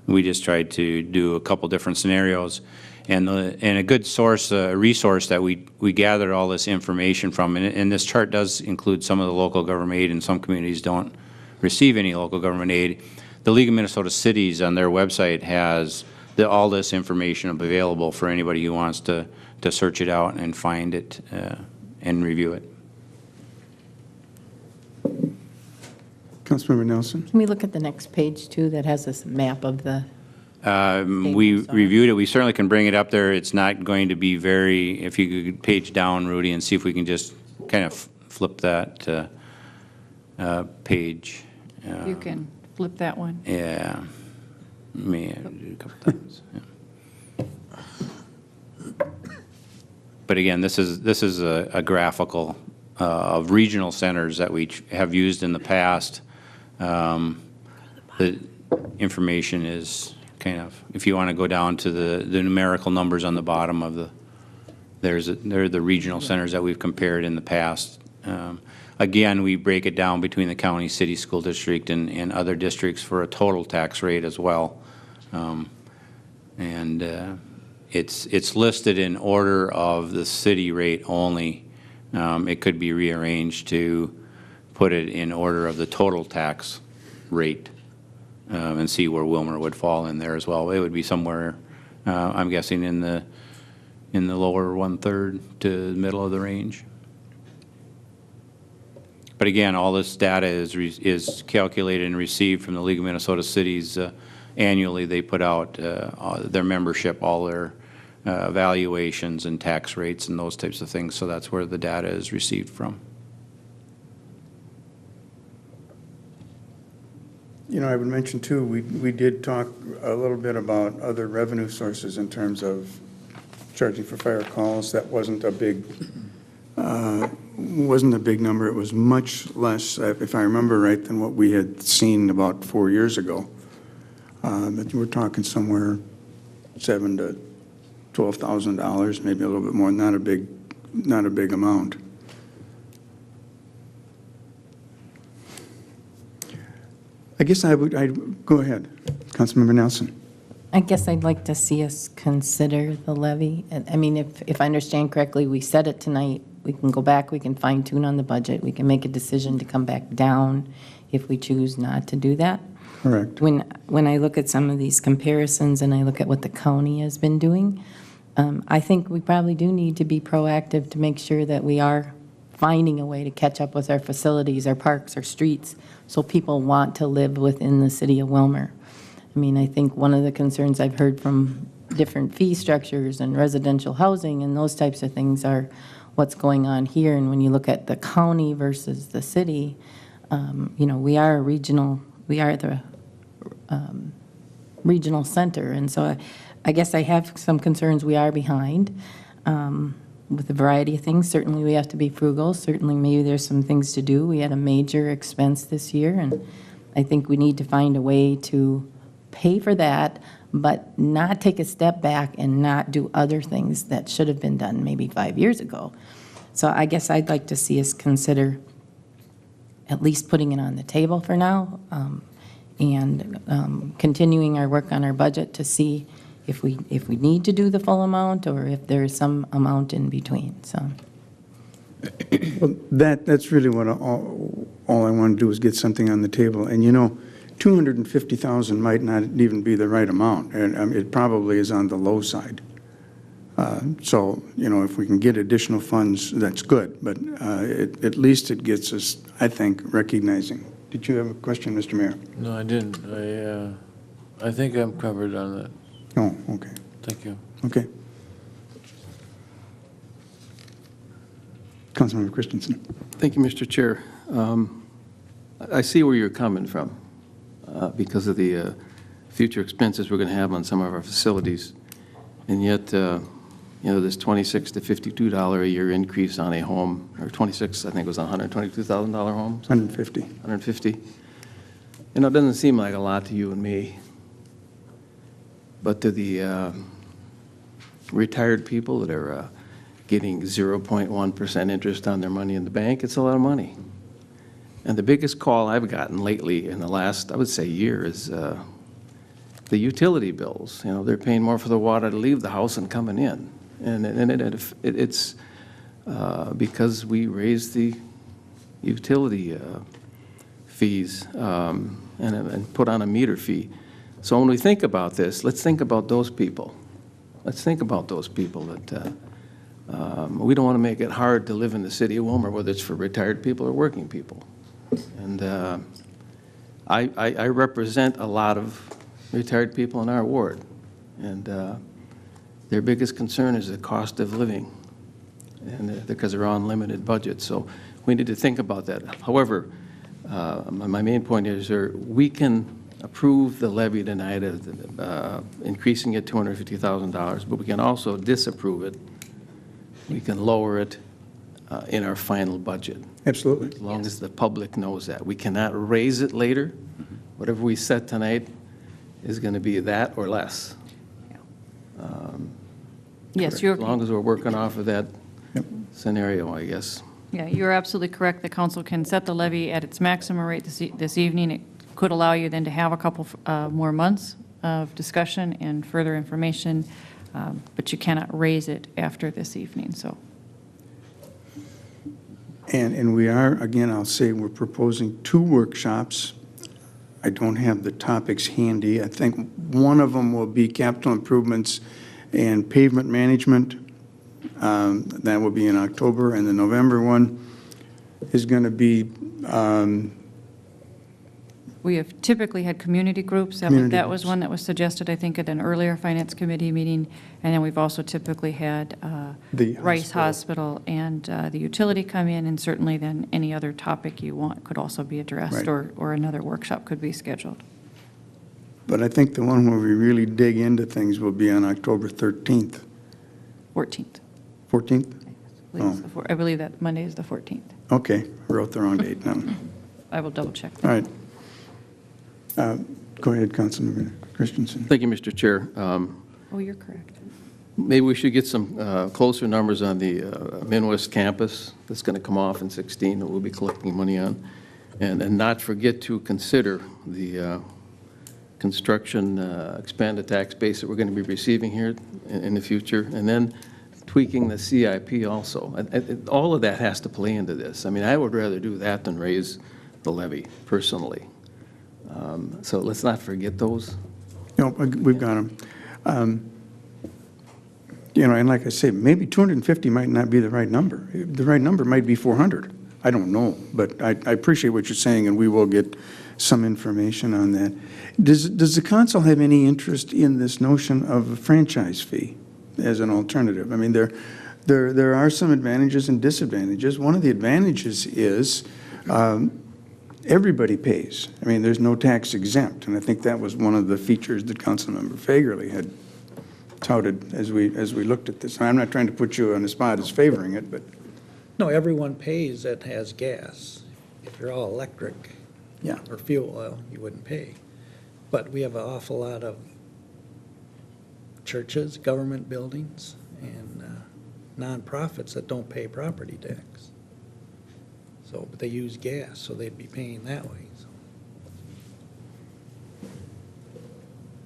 we just tried to do a couple different scenarios. And a good source, resource that we gathered all this information from, and this chart does include some of the local government aid, and some communities don't receive any local government aid. The League of Minnesota Cities on their website has all this information available for anybody who wants to search it out and find it and review it. Councilmember Nelson? Can we look at the next page, too, that has this map of the, We reviewed it. We certainly can bring it up there. It's not going to be very, if you could page down, Rudy, and see if we can just kind of flip that page. You can flip that one. Yeah. Let me do it a couple times. Yeah. But again, this is a graphical of regional centers that we have used in the past. The information is kind of, if you want to go down to the numerical numbers on the bottom of they're the regional centers that we've compared in the past. Again, we break it down between the county, city, school district, and other districts for a total tax rate as well. It's listed in order of the city rate only. It could be rearranged to put it in order of the total tax rate and see where Wilmer would fall in there as well. It would be somewhere, I'm guessing, in the lower 1/3 to the middle of the range. But again, all this data is calculated and received from the League of Minnesota Cities. Annually, they put out their membership, all their valuations and tax rates and those types of things. So that's where the data is received from. You know, I would mention too, we did talk a little bit about other revenue sources in terms of charging for fire calls. That wasn't a big number. It was much less, if I remember right, than what we had seen about 4 years ago. But we're talking somewhere $7,000 to $12,000, maybe a little bit more. Not a big amount. I guess I'd go ahead, Councilmember Nelson. I guess I'd like to see us consider the levy. I mean, if I understand correctly, we said it tonight. We can go back, we can fine tune on the budget. We can make a decision to come back down if we choose not to do that. Correct. When I look at some of these comparisons and I look at what the county has been doing, I think we probably do need to be proactive to make sure that we are finding a way to catch up with our facilities, our parks, our streets, so people want to live within the city of Wilmer. I mean, I think one of the concerns I've heard from different fee structures and residential housing and those types of things are what's going on here. And when you look at the county versus the city, you know, we are the regional center. And so I guess I have some concerns we are behind with a variety of things. Certainly we have to be frugal. Certainly maybe there's some things to do. We had a major expense this year, and I think we need to find a way to pay for that, but not take a step back and not do other things that should have been done maybe 5 years ago. So I guess I'd like to see us consider at least putting it on the table for now, and continuing our work on our budget to see if we need to do the full amount or if there's some amount in between. So Well, that's really what all I want to do is get something on the table. And you know, 250,000 might not even be the right amount, and it probably is on the low side. So, you know, if we can get additional funds, that's good, but at least it gets us, I think, recognizing. Did you have a question, Mr. Mayor? No, I didn't. I think I'm covered on that. Oh, okay. Thank you. Okay. Councilmember Christensen. Thank you, Mr. Chair. I see where you're coming from because of the future expenses we're going to have on some of our facilities. And yet, you know, this $26 to $52 a year increase on a home, or 26, I think it was a $122,000 home? 150. 150. You know, it doesn't seem like a lot to you and me, but to the retired people that are getting 0.1% interest on their money in the bank, it's a lot of money. And the biggest call I've gotten lately in the last, I would say, year is the utility bills. You know, they're paying more for the water to leave the house than coming in. And it's because we raised the utility fees and put on a meter fee. So when we think about this, let's think about those people. Let's think about those people that we don't want to make it hard to live in the city of Wilmer, whether it's for retired people or working people. And I represent a lot of retired people in our ward, and their biggest concern is the cost of living, and because they're on limited budgets. So we need to think about that. However, my main point is we can approve the levy tonight of increasing it $250,000, but we can also disapprove it. We can lower it in our final budget, Absolutely. as long as the public knows that. We cannot raise it later. Whatever we set tonight is going to be that or less. Yes, you're, As long as we're working off of that Yep. scenario, I guess. yeah, you're absolutely correct. The council can set the levy at its maximum rate this evening. It could allow you then to have a couple more months of discussion and further information, but you cannot raise it after this evening, so. And we are, again, I'll say, we're proposing 2 workshops. I don't have the topics handy. I think one of them will be capital improvements and pavement management. That will be in October, and the November one is going to be, We have typically had community groups. Community That was groups. one that was suggested, I think, at an earlier Finance Committee meeting. And then we've also typically had The Rice Hospital and the utility come in, and certainly then any other topic you want could also be addressed, Right. or another workshop could be scheduled. but I think the one where we really dig into things will be on October 13th, 14th. 14th? I believe that Monday is the 14th. Okay, I wrote the wrong date now. I will double check. All right. Go ahead, Councilmember Christensen. Thank you, Mr. Chair. Oh, you're correct. Maybe we should get some closer numbers on the Midwest campus that's going to come off in 16 that we'll be collecting money on, and not forget to consider the construction expanded tax base that we're going to be receiving here in the future, and then tweaking the CIP also. All of that has to play into this. I mean, I would rather do that than raise the levy personally. So let's not forget those. No, we've got them. You know, and like I say, maybe 250 might not be the right number. The right number might be 400. I don't know, but I appreciate what you're saying, and we will get some information on that. Does the council have any interest in this notion of a franchise fee as an alternative? I mean, there are some advantages and disadvantages. One of the advantages is everybody pays. I mean, there's no tax exempt, and I think that was one of the features that Councilmember Fagerly had touted as we looked at this. I'm not trying to put you on the spot as favoring it, but No, everyone pays that has gas. If you're all electric yeah. or fuel oil, you wouldn't pay. But we have an awful lot of churches, government buildings, and nonprofits that don't pay property tax. So, but they use gas, so they'd be paying that way. So.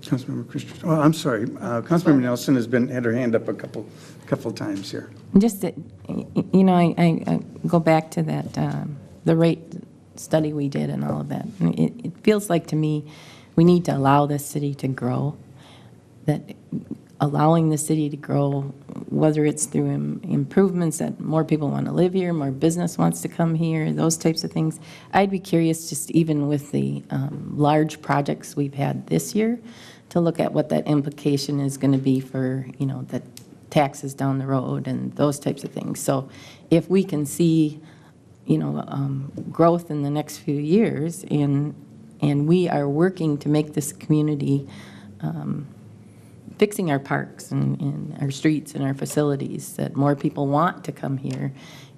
Councilmember Christensen, oh, I'm sorry, Councilmember Nelson had her hand up a couple times here. Just, you know, I go back to that, the rate study we did and all of that. It feels like to me, we need to allow this city to grow, that allowing the city to grow, whether it's through improvements that more people want to live here, more business wants to come here, those types of things. I'd be curious, just even with the large projects we've had this year, to look at what that implication is going to be for, you know, the taxes down the road and those types of things. So if we can see, you know, growth in the next few years, and we are working to make this community, fixing our parks and our streets and our facilities, that more people want to come here,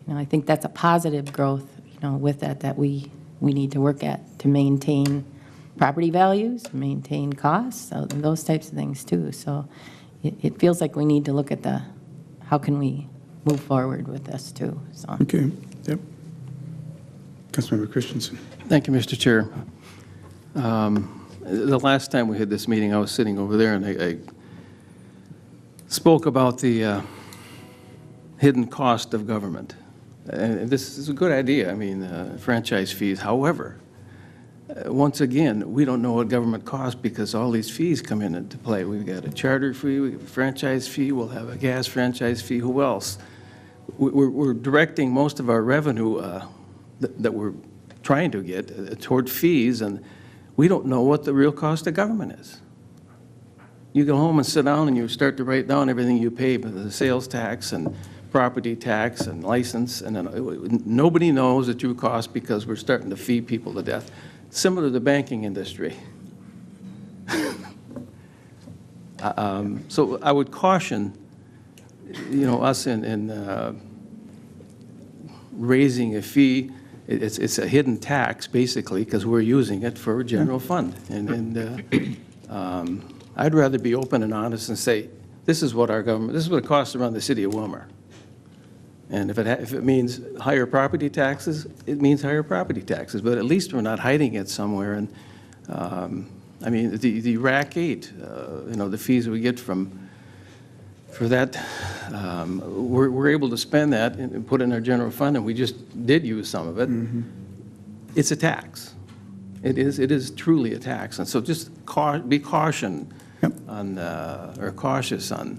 you know, I think that's a positive growth, you know, with that we need to work at to maintain property values, maintain costs, so those types of things too. So it feels like we need to look at how can we move forward with this too, so. Okay, yep. Councilmember Christensen. Thank you, Mr. Chair. The last time we had this meeting, I was sitting over there, and I spoke about the hidden cost of government. And this is a good idea, I mean, franchise fees. However, once again, we don't know what government costs because all these fees come into play. We've got a charter fee, we have a franchise fee, we'll have a gas franchise fee. Who else? We're directing most of our revenue that we're trying to get toward fees, and we don't know what the real cost of government is. You go home and sit down and you start to write down everything you pay, the sales tax and property tax and license, and then nobody knows the true cost because we're starting to feed people to death. Similar to the banking industry. So I would caution, you know, us in raising a fee. It's a hidden tax, basically, because we're using it for general fund. I'd rather be open and honest and say, this is what it costs to run the city of Wilmer. And if it means higher property taxes, it means higher property taxes. But at least we're not hiding it somewhere. And I mean, the RAC 8, the fees we get for that, we're able to spend that and put it in our general fund, and we just did use some of it. It's a tax. It is truly a tax. And so just be cautious on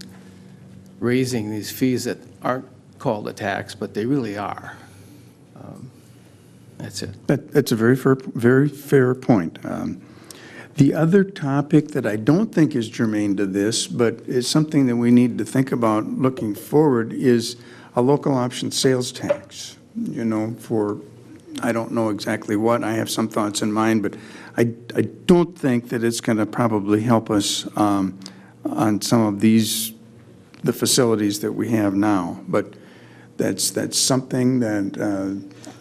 raising these fees that aren't called a tax, but they really are. That's it. That's a very fair point. The other topic that I don't think is germane to this, but is something that we need to think about looking forward, is a local option sales tax, for, I don't know exactly what. I have some thoughts in mind, but I don't think that it's going to probably help us on some of the facilities that we have now. But that's something that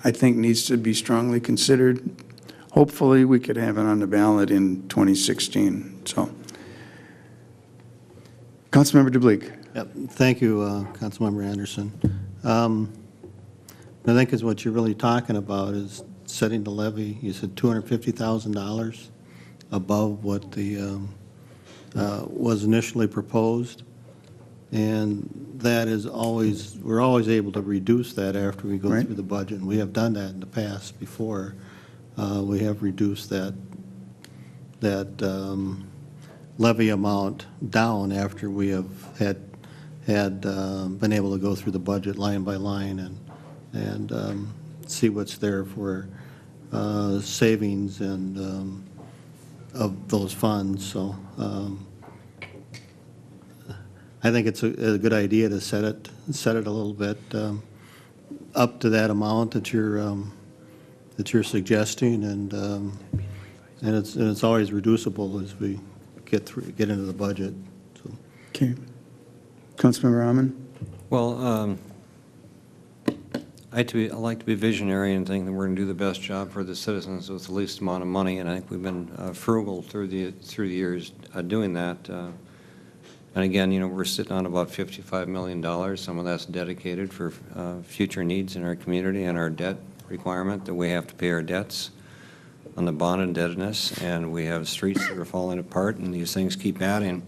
I think needs to be strongly considered. Hopefully, we could have it on the ballot in 2016. So, Councilmember DeBleek. Yep. Thank you, Councilmember Anderson. I think is what you're really talking about is setting the levy. You said $250,000 above what the was initially proposed, and that is we're always able to reduce that after we go through the budget, and we have done that in the past before. We have reduced that levy amount down after we have had been able to go through the budget line by line and see what's there for savings and of those funds. So I think it's a good idea to set it a little bit up to that amount that you're suggesting, and it's always reducible as we get into the budget. So. Okay. Councilmember Rahman? Well, I like to be visionary and think that we're going to do the best job for the citizens with the least amount of money, and I think we've been frugal through the years doing that. And again, we're sitting on about $55 million. Some of that's dedicated for future needs in our community and our debt requirement that we have to pay our debts on the bond indebtedness, and we have streets that are falling apart, and these things keep adding.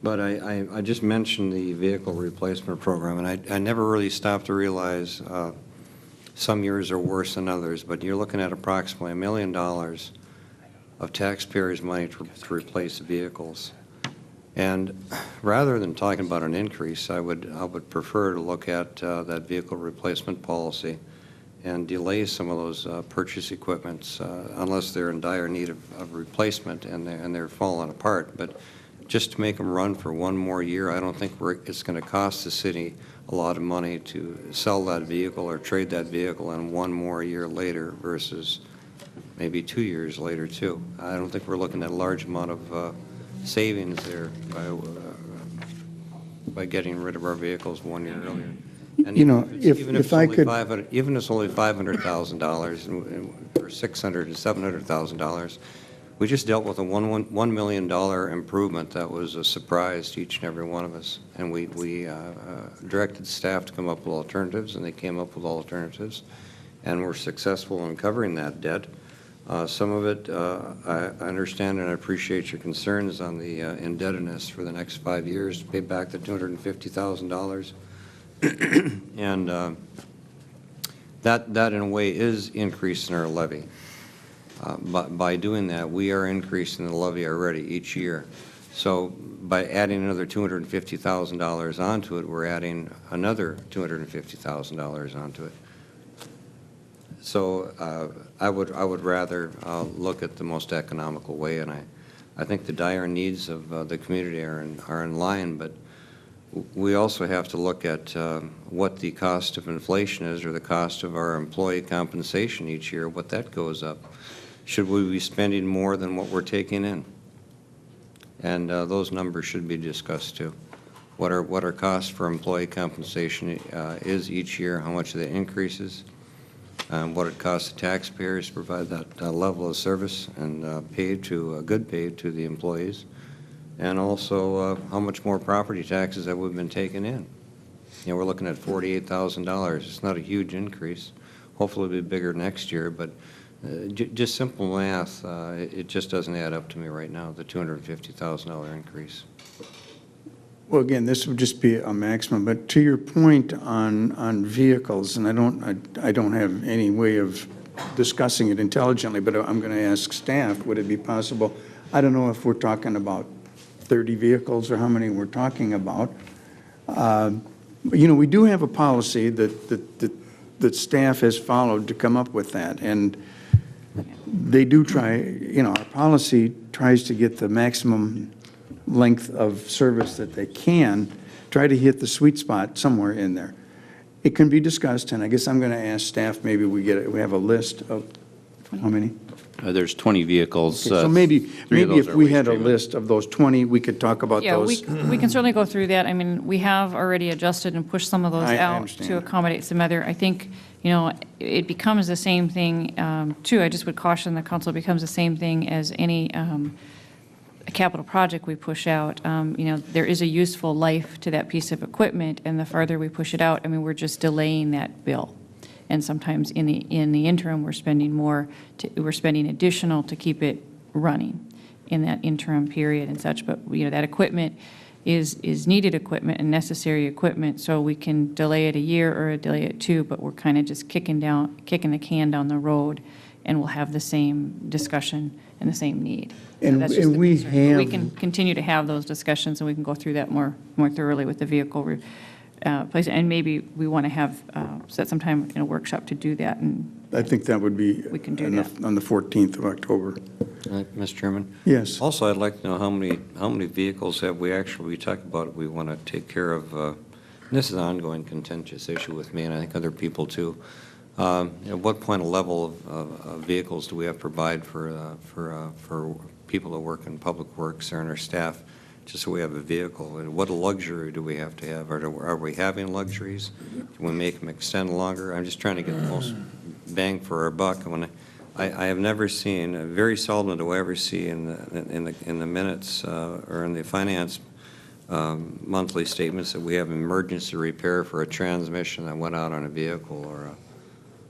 But I just mentioned the vehicle replacement program, and I never really stopped to realize some years are worse than others, but you're looking at approximately $1 million of taxpayers' money to replace vehicles. And rather than talking about an increase, I would prefer to look at that vehicle replacement policy and delay some of those purchase equipments unless they're in dire need of replacement and they're falling apart. But just to make them run for one more year, I don't think it's going to cost the city a lot of money to sell that vehicle or trade that vehicle in one more year later versus maybe 2 years later too. I don't think we're looking at a large amount of savings there by getting rid of our vehicles 1 year earlier. And if I could, even if it's only $500,000 or $600,000 to $700,000, we just dealt with a $1 million improvement that was a surprise to each and every one of us. And we directed staff to come up with alternatives, and they came up with alternatives, and were successful in covering that debt. Some of it, I understand and I appreciate your concerns on the indebtedness for the next 5 years to pay back the $250,000. And that in a way is increasing our levy. By doing that, we are increasing the levy already each year. So by adding another $250,000 onto it, we're adding another $250,000 onto it. So I would rather look at the most economical way, and I think the dire needs of the community are in line, but we also have to look at what the cost of inflation is, or the cost of our employee compensation each year, what that goes up. Should we be spending more than what we're taking in? And those numbers should be discussed too. what our cost for employee compensation is each year, how much of that increases, what it costs the taxpayers to provide that level of service and good pay to the employees, and also how much more property taxes that we've been taking in. You know, we're looking at $48,000. It's not a huge increase. Hopefully it'll be bigger next year, but just simple math, it just doesn't add up to me right now, the $250,000 increase. Well, again, this would just be a maximum, but to your point on vehicles, and I don't have any way of discussing it intelligently, but I'm going to ask staff, would it be possible, I don't know if we're talking about 30 vehicles or how many we're talking about. You know, we do have a policy that staff has followed to come up with that, and they do try, you know, our policy tries to get the maximum length of service that they can, try to hit the sweet spot somewhere in there. It can be discussed, and I guess I'm going to ask staff, maybe we have a list of how many? There's 20 vehicles. Okay, so maybe those if are we waste had a treatment. list of those 20, we could talk about Yeah, those. we can certainly go through that. I mean, we have already adjusted and pushed some of those I out understand to that. accommodate some other, I think, you know, it becomes the same thing, too. I just would caution the council, it becomes the same thing as any capital project we push out. You know, there is a useful life to that piece of equipment, and the farther we push it out, I mean, we're just delaying that bill. And sometimes in the interim, we're spending we're spending additional to keep it running in that interim period and such. But, you know, that equipment is needed equipment and necessary equipment, so we can delay it a year or delay it 2, but we're kind of just kicking the can down the road, and we'll have the same discussion and the same need. So And- that's just and the we concern. But we have- can continue to have those discussions, and we can go through that more thoroughly with the vehicle place. And maybe we want to have, set some time in a workshop to do that, and I think that would be We can do on the 14th of October. Mr. Chairman? Yes. Also, I'd like to know how many vehicles have we talked about we want to take care of, and this is an ongoing contentious issue with me, and I think other people too. At what point a level of vehicles do we have to provide for people that work in public works or in our staff, just so we have a vehicle? And what luxury do we have to have? Are we having luxuries? Can we make them extend longer? I'm just trying to get the most bang for our buck. And when I have never seen, very seldom do I ever see in the minutes or in the finance monthly statements that we have emergency repair for a transmission that went out on a vehicle,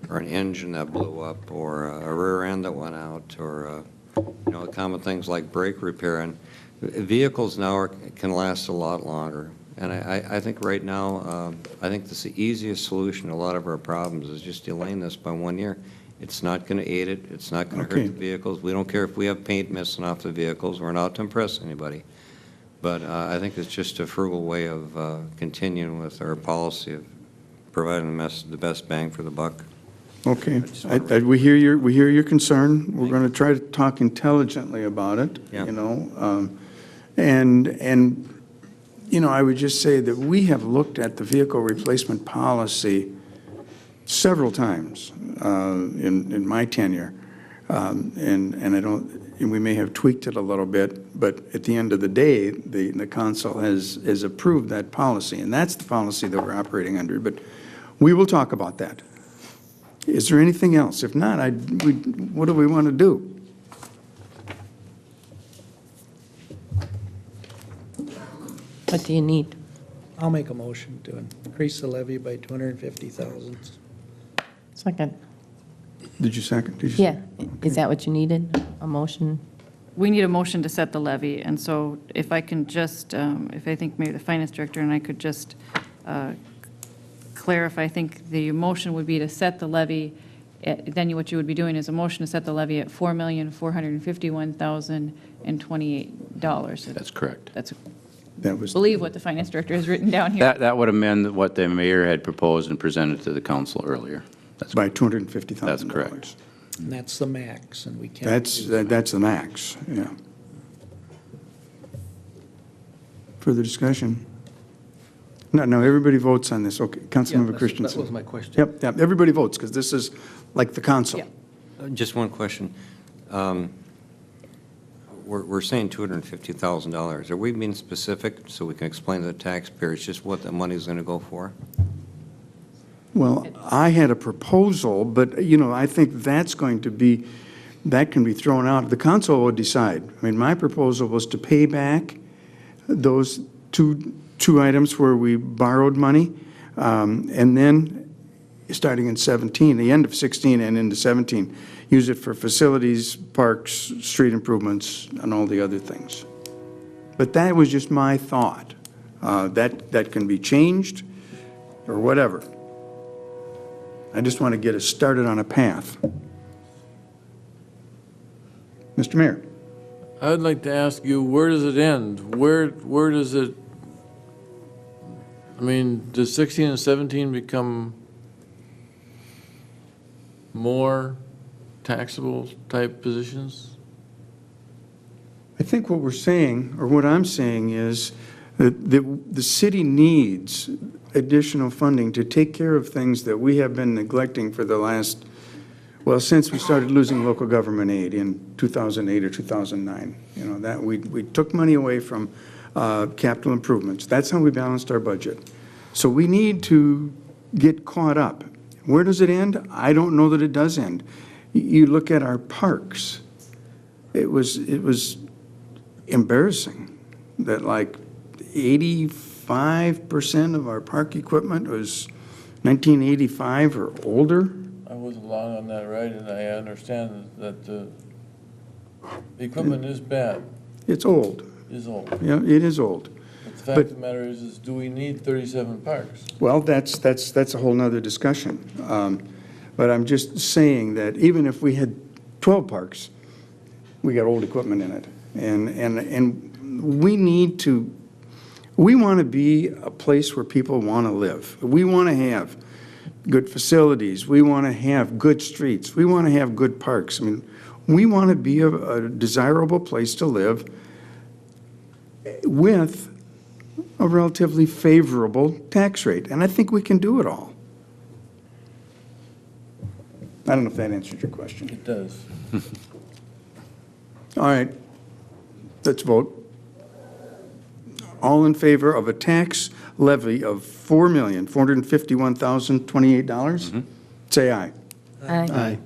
or an engine that blew up, or a rear end that went out, or you know, common things like brake repair. And vehicles now can last a lot longer. And I think right now, I think this is the easiest solution to a lot of our problems is just delaying this by 1 year. It's not going to aid it. It's not going to Okay. hurt the vehicles. We don't care if we have paint missing off the vehicles. We're not to impress anybody. But I think it's just a frugal way of continuing with our policy of providing the best bang for the buck. Okay. We hear your concern. We're going to try to talk intelligently about it, Yeah. you know. And, you know, I would just say that we have looked at the vehicle replacement policy several times in my tenure. And I don't, and we may have tweaked it a little bit, but at the end of the day, the council has approved that policy, and that's the policy that we're operating under. But we will talk about that. Is there anything else? If not, what do we want to do? What do you need? I'll make a motion to increase the levy by 250,000. Second. Did you second? Did you- Yeah, is that what you needed? A motion? we need a motion to set the levy. And so if I can just, if I think maybe the finance director and I could just clarify, I think the motion would be to set the levy, then what you would be doing is a motion to set the levy at $4,451,028. That's correct. That's, That was, believe what the finance director has written down here. That would amend what the mayor had proposed and presented to the council earlier. That's by $250,000. That's correct. And that's the max, and we can't. That's the max, yeah. Further discussion? No, everybody votes on this. Okay, Councilmember Christensen. That was my question. Yep, everybody votes, because this is like the council. Yeah. Just one question. we're saying $250,000. Are we being specific so we can explain to the taxpayers just what the money's going to go for? Well, I had a proposal, but, I think that's going to be, that can be thrown out. The council will decide. I mean, my proposal was to pay back those two items where we borrowed money, and then, starting in 17, the end of 16 and into 17, use it for facilities, parks, street improvements, and all the other things. But that was just my thought. That can be changed or whatever. I just want to get us started on a path. Mr. Mayor. I'd like to ask you, where does it end? Where does it, I mean, does 16 and 17 become more taxable type positions? I think what we're saying, or what I'm saying, is that the city needs additional funding to take care of things that we have been neglecting for the last, well, since we started losing local government aid in 2008 or 2009. That we took money away from capital improvements. That's how we balanced our budget. So we need to get caught up. Where does it end? I don't know that it does end. You look at our parks. It was embarrassing that like 85% of our park equipment was 1985 or older. I was along on that ride, and I understand that the equipment is bad, It's old. is old. Yeah, it is old. But the fact of the matter is do we need 37 parks? Well, that's a whole nother discussion. But I'm just saying that even if we had 12 parks, we got old equipment in it. And we want to be a place where people want to live. We want to have good facilities. We want to have good streets. We want to have good parks. I mean, we want to be a desirable place to live with a relatively favorable tax rate. And I think we can do it all. I don't know if that answered your question. It does. All right, let's vote. All in favor of a tax levy of $4,451,028? Say aye. Aye.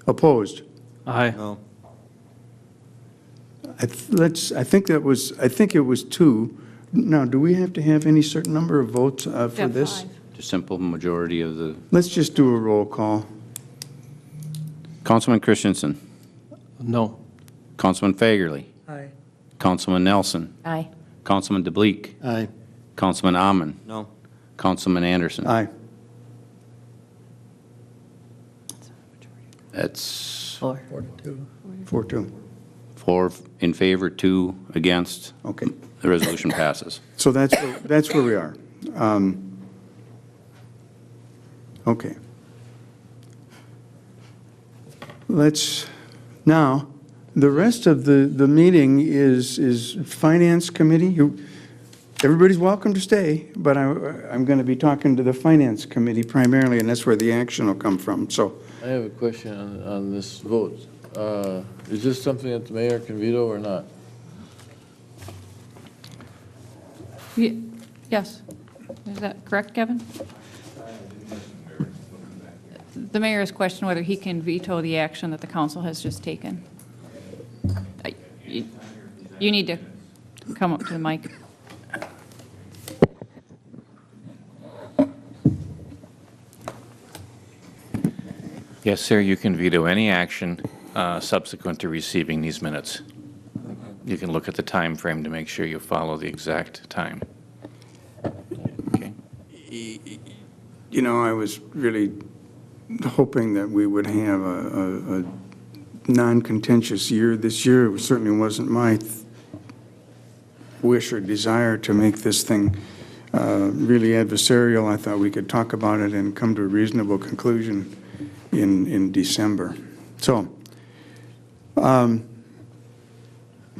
Opposed? Aye. No. I think it was two. Now, do we have to have any certain number of votes for this? Just simple majority of the. Let's just do a roll call. Councilman Christensen. No. Councilman Fagerly. Aye. Councilman Nelson. Aye. Councilman DeBleek. Aye. Councilman Amon. No. Councilman Anderson. Aye. That's 4-2. 4 in favor, 2 against. Okay. The resolution passes. So that's where we are. Okay. Now, the rest of the meeting is Finance Committee. Everybody's welcome to stay, but I'm going to be talking to the Finance Committee primarily, and that's where the action will come from, so. I have a question on this vote. Is this something that the mayor can veto or not? Yes. Is that correct, Kevin? The mayor has questioned whether he can veto the action that the council has just taken. You need to come up to the mic. Yes, sir, you can veto any action subsequent to receiving these minutes. You can look at the time frame to make sure you follow the exact time. Okay. I was really hoping that we would have a non-contentious year this year. It certainly wasn't my wish or desire to make this thing really adversarial. I thought we could talk about it and come to a reasonable conclusion in December. So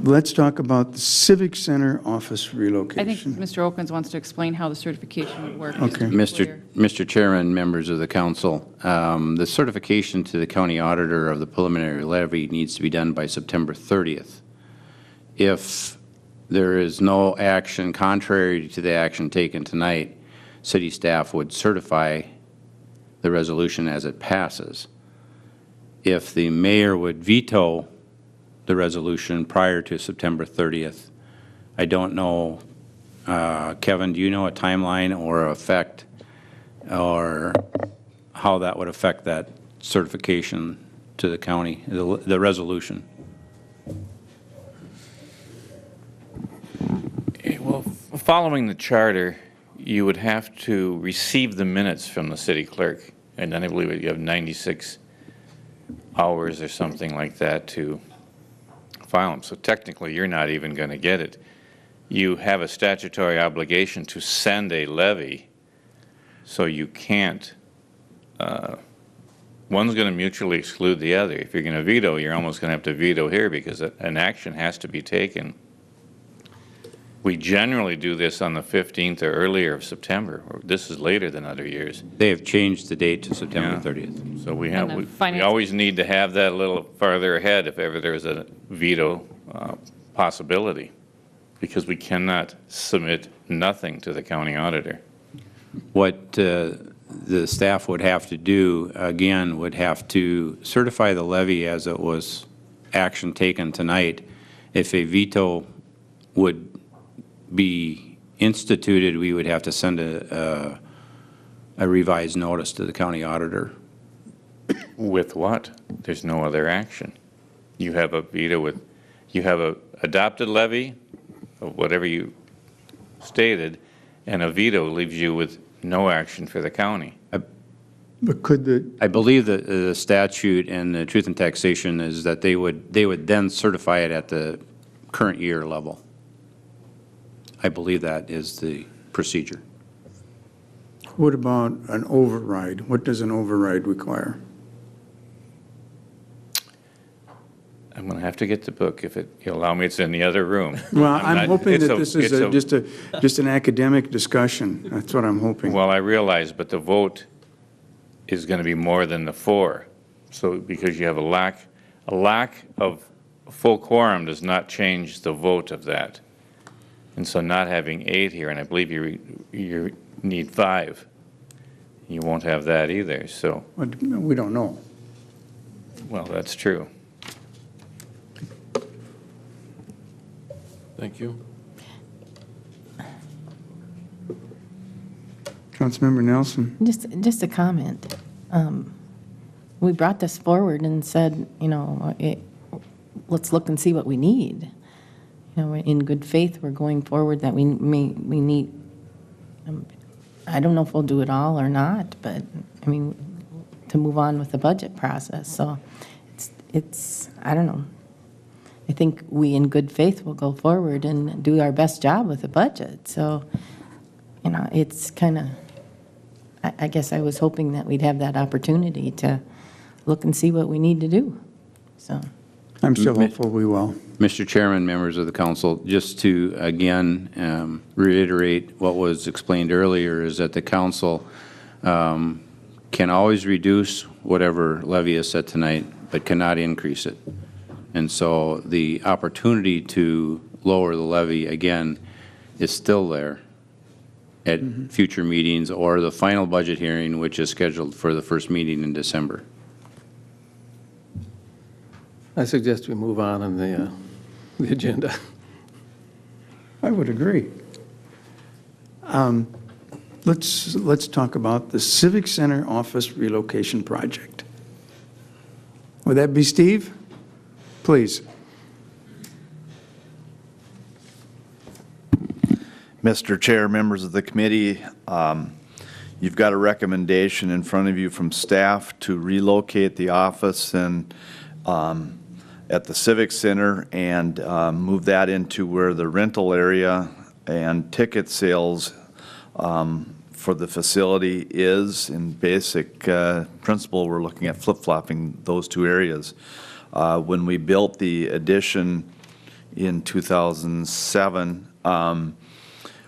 let's talk about the Civic Center office I relocation. think Mr. Okins wants to explain how the certification would work. Okay. Mr. Chairman, members of the council, the certification to the county auditor of the preliminary levy needs to be done by September 30th. if there is no action contrary to the action taken tonight, city staff would certify the resolution as it passes. If the mayor would veto the resolution prior to September 30th, I don't know, Kevin, do you know a timeline or effect or how that would affect that certification to the county, the resolution? Well, following the charter, you would have to receive the minutes from the city clerk, and then I believe you have 96 hours or something like that to file them. So technically, you're not even going to get it. You have a statutory obligation to send a levy, so you can't, one's going to mutually exclude the other. If you're going to veto, you're almost going to have to veto here because an action has to be taken. We generally do this on the 15th or earlier of September. This is later than other years. They have changed the date to September 30th. So we And have, the we finance- always need to have that a little farther ahead if ever there's a veto possibility, because we cannot submit nothing to the county auditor. What the staff would have to do, again, would have to certify the levy as it was action taken tonight. If a veto would be instituted, we would have to send a revised notice to the county auditor. With what? There's no other action. You have a veto with, you have a adopted levy of whatever you stated, and a veto leaves you with no action for the county. But could the, I believe that the statute and the truth in taxation is that they would then certify it at the current year level. I believe that is the procedure. what about an override? What does an override require? I'm going to have to get the book if you'll allow me. It's in the other room. Well, not- I'm hoping it's that this is just an academic discussion. That's what I'm hoping. Well, I realize, but the vote is going to be more than the 4. So because you have a lack of full quorum does not change the vote of that. And so not having 8 here, and I believe you need 5, you won't have that either. So, But we don't know. well, that's true. Thank you. Councilmember Nelson? Just a comment. We brought this forward and said, let's look and see what we need. In good faith, we're going forward that we need, I don't know if we'll do it all or not, but, to move on with the budget process. So it's I don't know. I think we, in good faith, will go forward and do our best job with the budget. So, it's kind of, I guess I was hoping that we'd have that opportunity to look and see what we need to do. So, I'm still hopeful we will. Mr. Chairman, members of the council, just to again reiterate what was explained earlier, is that the council can always reduce whatever levy is set tonight, but cannot increase it. And so the opportunity to lower the levy, again, is still there at future meetings or the final budget hearing, which is scheduled for the first meeting in December. I suggest we move on the agenda. I would agree. Let's talk about the Civic Center office relocation project. Would that be Steve? Please. Mr. Chair, members of the committee, you've got a recommendation in front of you from staff to relocate the office and at the Civic Center and move that into where the rental area and ticket sales for the facility is. In basic principle, we're looking at flip-flopping those two areas. When we built the addition in 2007,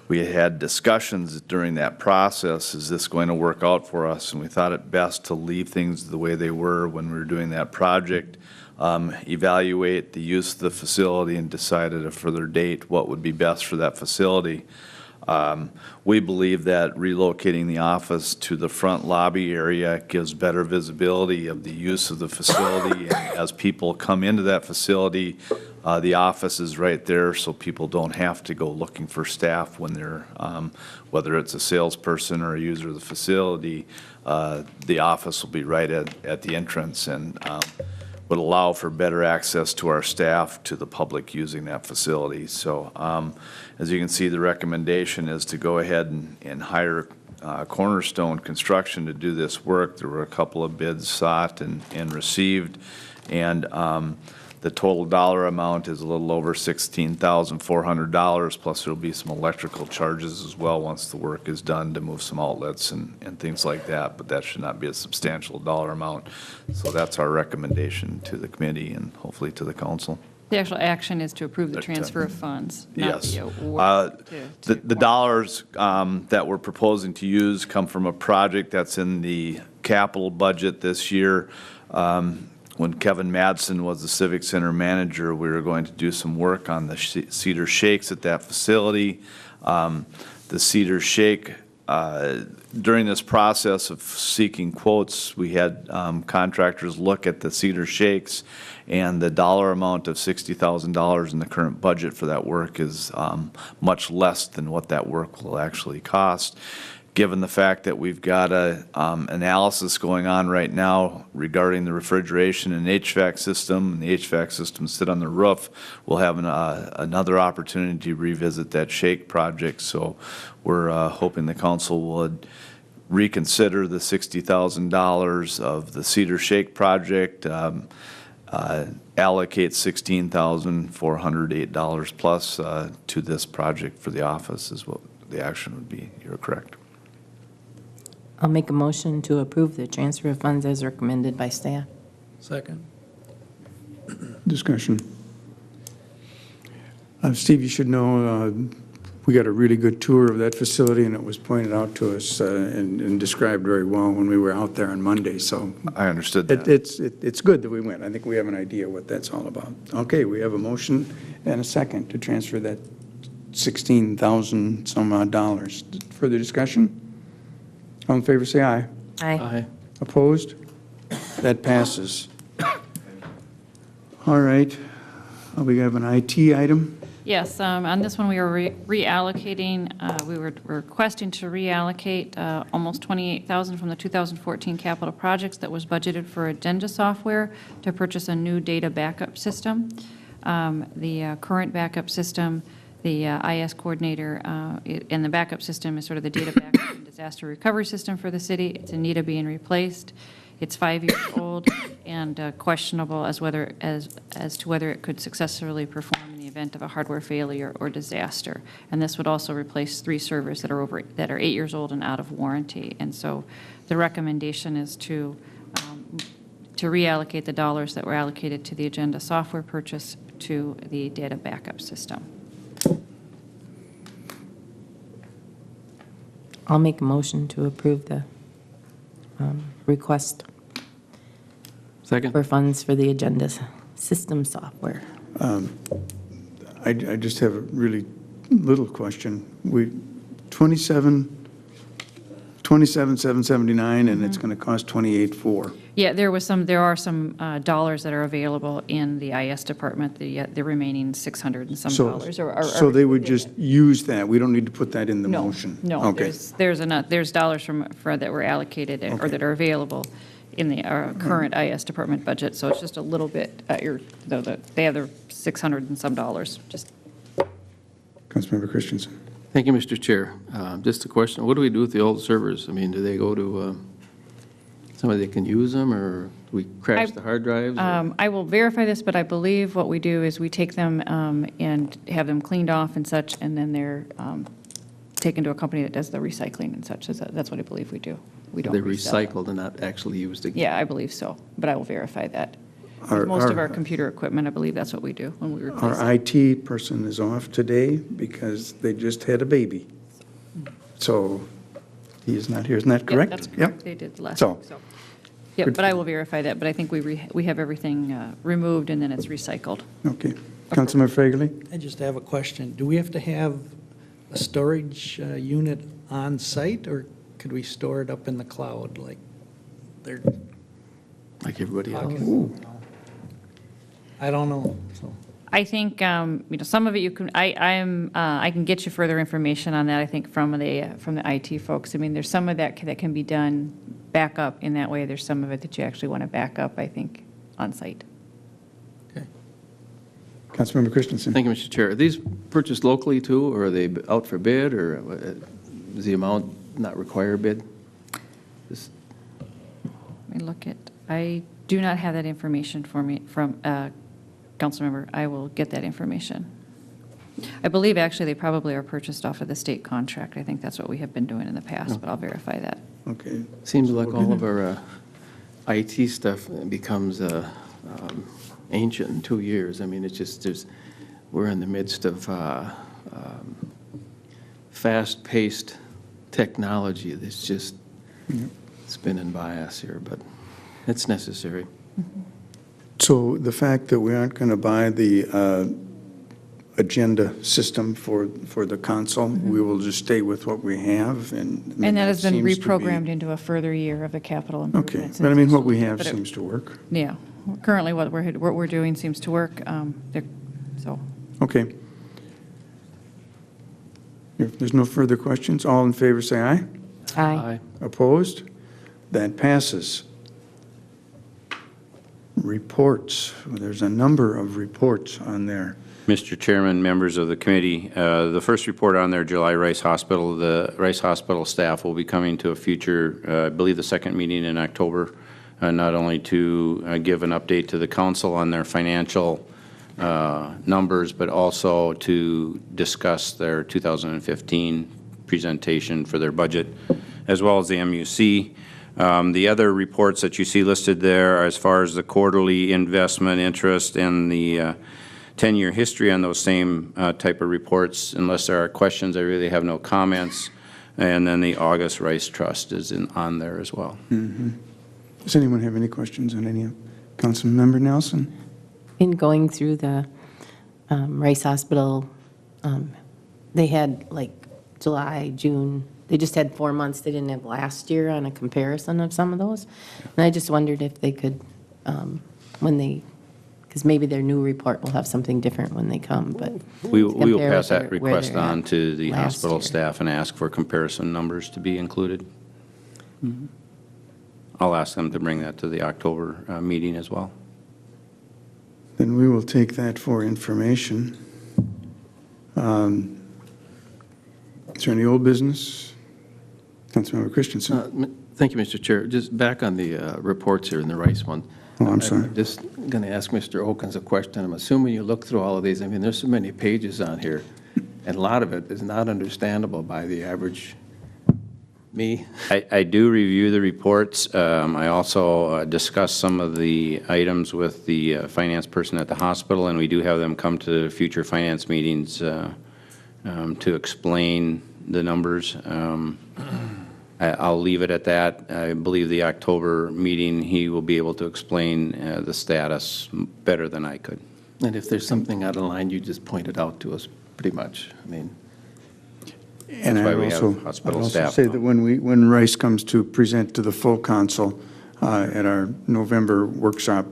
we had discussions during that process, is this going to work out for us? And we thought it best to leave things the way they were when we were doing that project. evaluate the use of the facility and decide at a further date what would be best for that facility. We believe that relocating the office to the front lobby area gives better visibility of the use of the facility. And as people come into that facility, the office is right there, so people don't have to go looking for staff when they're, whether it's a salesperson or a user of the facility, the office will be right at the entrance and would allow for better access to our staff, to the public using that facility. So as you can see, the recommendation is to go ahead and hire Cornerstone Construction to do this work. There were a couple of bids sought and received, and the total dollar amount is a little over $16,400, plus there'll be some electrical charges as well once the work is done to move some outlets and things like that, but that should not be a substantial dollar amount. So that's our recommendation to the committee and hopefully to the council. The actual action is to approve the transfer of funds, not Yes. the award. The dollars that we're proposing to use come from a project that's in the capital budget this year. When Kevin Madsen was the Civic Center manager, we were going to do some work on the Cedar Shakes at that facility. The Cedar Shake, during this process of seeking quotes, we had contractors look at the Cedar Shakes, and the dollar amount of $60,000 in the current budget for that work is much less than what that work will actually cost. Given the fact that we've got a analysis going on right now regarding the refrigeration and HVAC system, and the HVAC system sit on the roof, we'll have another opportunity to revisit that Shake project. So we're hoping the council would reconsider the $60,000 of the Cedar Shake project, allocate $16,408 plus to this project for the office is what the action would be. You're correct. I'll make a motion to approve the transfer of funds as recommended by staff. Second. Discussion. Steve, you should know, we got a really good tour of that facility, and it was pointed out to us and described very well when we were out there on Monday, so. I understood that. It's good that we went. I think we have an idea what that's all about. Okay, we have a motion and a second to transfer that $16,000 some odd dollars. Further discussion? All in favor, say aye. Aye. Opposed? That passes. All right. We have an IT item. Yes, on this one, we are reallocating, we were requesting to reallocate almost $28,000 from the 2014 capital projects that was budgeted for agenda software to purchase a new data backup system. The current backup system, the IS coordinator, and the backup system is sort of the data backup and disaster recovery system for the city. It's in need of being replaced. It's 5 years old and questionable as to whether it could successfully perform in the event of a hardware failure or disaster. And this would also replace 3 servers that are 8 years old and out of warranty. And so the recommendation is to reallocate the dollars that were allocated to the agenda software purchase to the data backup system. I'll make a motion to approve the request Second? for funds for the agenda system software. I just have a really little question. 27,779, and it's going to cost 28,400. Yeah, there are some dollars that are available in the IS department, the remaining 600 and some dollars. So they would just use that? We don't need to put that in the motion? No, Okay. there's dollars that were allocated or that are available in the current IS department budget, so it's just a little bit, they have their 600 and some dollars, just. Councilmember Christensen. Thank you, Mr. Chair. Just a question, what do we do with the old servers? I mean, do they go to somebody that can use them, or do we crash the hard drives? I will verify this, but I believe what we do is we take them and have them cleaned off and such, and then they're taken to a company that does the recycling and such. That's what I believe we do. We don't They're resell them. recycled and not actually used again? Yeah, I believe so, but I will verify that. Our- With most of our- our computer equipment, I believe that's what we do when we replace Our it. IT person is off today because they just had a baby. So he is not here, isn't that correct? Yep, that's correct. They did last So- week, so. Yep, but I will verify that, but I think we have everything removed and then it's recycled. Okay. Councilmember Fagerly? I just have a question. Do we have to have a storage unit on site, or could we store it up in the cloud like they're? Like everybody else. I don't know, so. I think, some of it you can, I can get you further information on that, I think, from the IT folks. I mean, there's some of that that can be done back up in that way. There's some of it that you actually want to back up, I think, on site. Councilmember Christensen? Thank you, Mr. Chair. Are these purchased locally too, or are they out for bid, or does the amount not require a bid? This- Let me look at, I do not have that information for me from Councilmember. I will get that information. I believe actually they probably are purchased off of the state contract. I think that's what we have been doing in the past, but I'll verify that. Okay. Seems like all of our IT stuff becomes ancient in 2 years. I mean, it's just, we're in the midst of fast-paced technology that's just spinning by us here, but it's necessary. So the fact that we aren't going to buy the agenda system for the console, we will just stay with what we have, and I mean, And that has been seems to be- reprogrammed into a further year of the capital Okay, improvements. but I mean, what we have But it- seems to work. Yeah, currently what we're doing seems to work, so. Okay. If there's no further questions, all in favor say aye. Aye. Opposed? That passes. Reports, there's a number of reports on there. Mr. Chairman, members of the committee, the first report on there, July Rice Hospital, the Rice Hospital staff will be coming to a future, I believe the second meeting in October, not only to give an update to the council on their financial numbers, but also to discuss their 2015 presentation for their budget, as well as the MUC. The other reports that you see listed there are as far as the quarterly investment interest and the 10-year history on those same type of reports. Unless there are questions, I really have no comments. And then the August Rice Trust is on there as well. Does anyone have any questions on any of Councilmember Nelson? In going through the Rice Hospital, they had like July, June, they just had 4 months. They didn't have last year on a comparison of some of those. And I just wondered if they could, when they, because maybe their new report will have something different when they come, but. We will compare pass with that their- where request they're on at to the last hospital year. staff and ask for comparison numbers to be included. I'll ask them to bring that to the October meeting as well. Then we will take that for information. Is there any old business? Councilmember Christensen? Thank you, Mr. Chair. Just back on the reports here in the Rice one. Oh, I'm sorry. I'm just going to ask Mr. Okins a question. I'm assuming you look through all of these. I mean, there's so many pages on here, and a lot of it is not understandable by the average me. I do review the reports. I also discuss some of the items with the finance person at the hospital, and we do have them come to future finance meetings to explain the numbers. I'll leave it at that. I believe the October meeting, he will be able to explain the status better than I could. And if there's something out of line, you just point it out to us, pretty much. I mean, And That's why I we have also, I'd hospital also staff say now. that when Rice comes to present to the full council at our November workshop,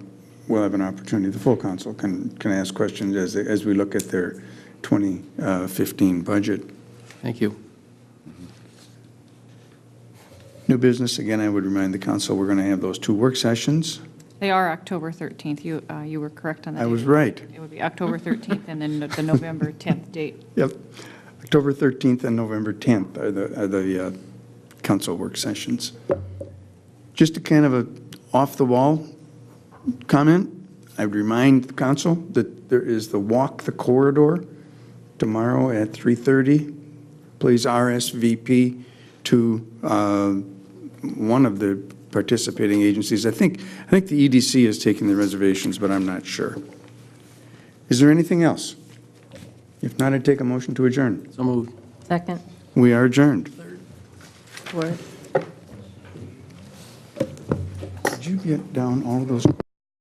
we'll have an opportunity, the full council can ask questions as we look at their 2015 budget. thank you. New business, again, I would remind the council, we're going to have those 2 work sessions. They are October 13th. You were correct on that. I was right. It would be October 13th and then the November 10th date. Yep. October 13th and November 10th are the council work sessions. Just a kind of a off-the-wall comment, I would remind the council that there is the Walk the Corridor tomorrow at 3:30. Please RSVP to one of the participating agencies. I think the EDC is taking the reservations, but I'm not sure. Is there anything else? If not, I'd take a motion to adjourn. So moved. Second. We are adjourned. Word. Did you you get down all those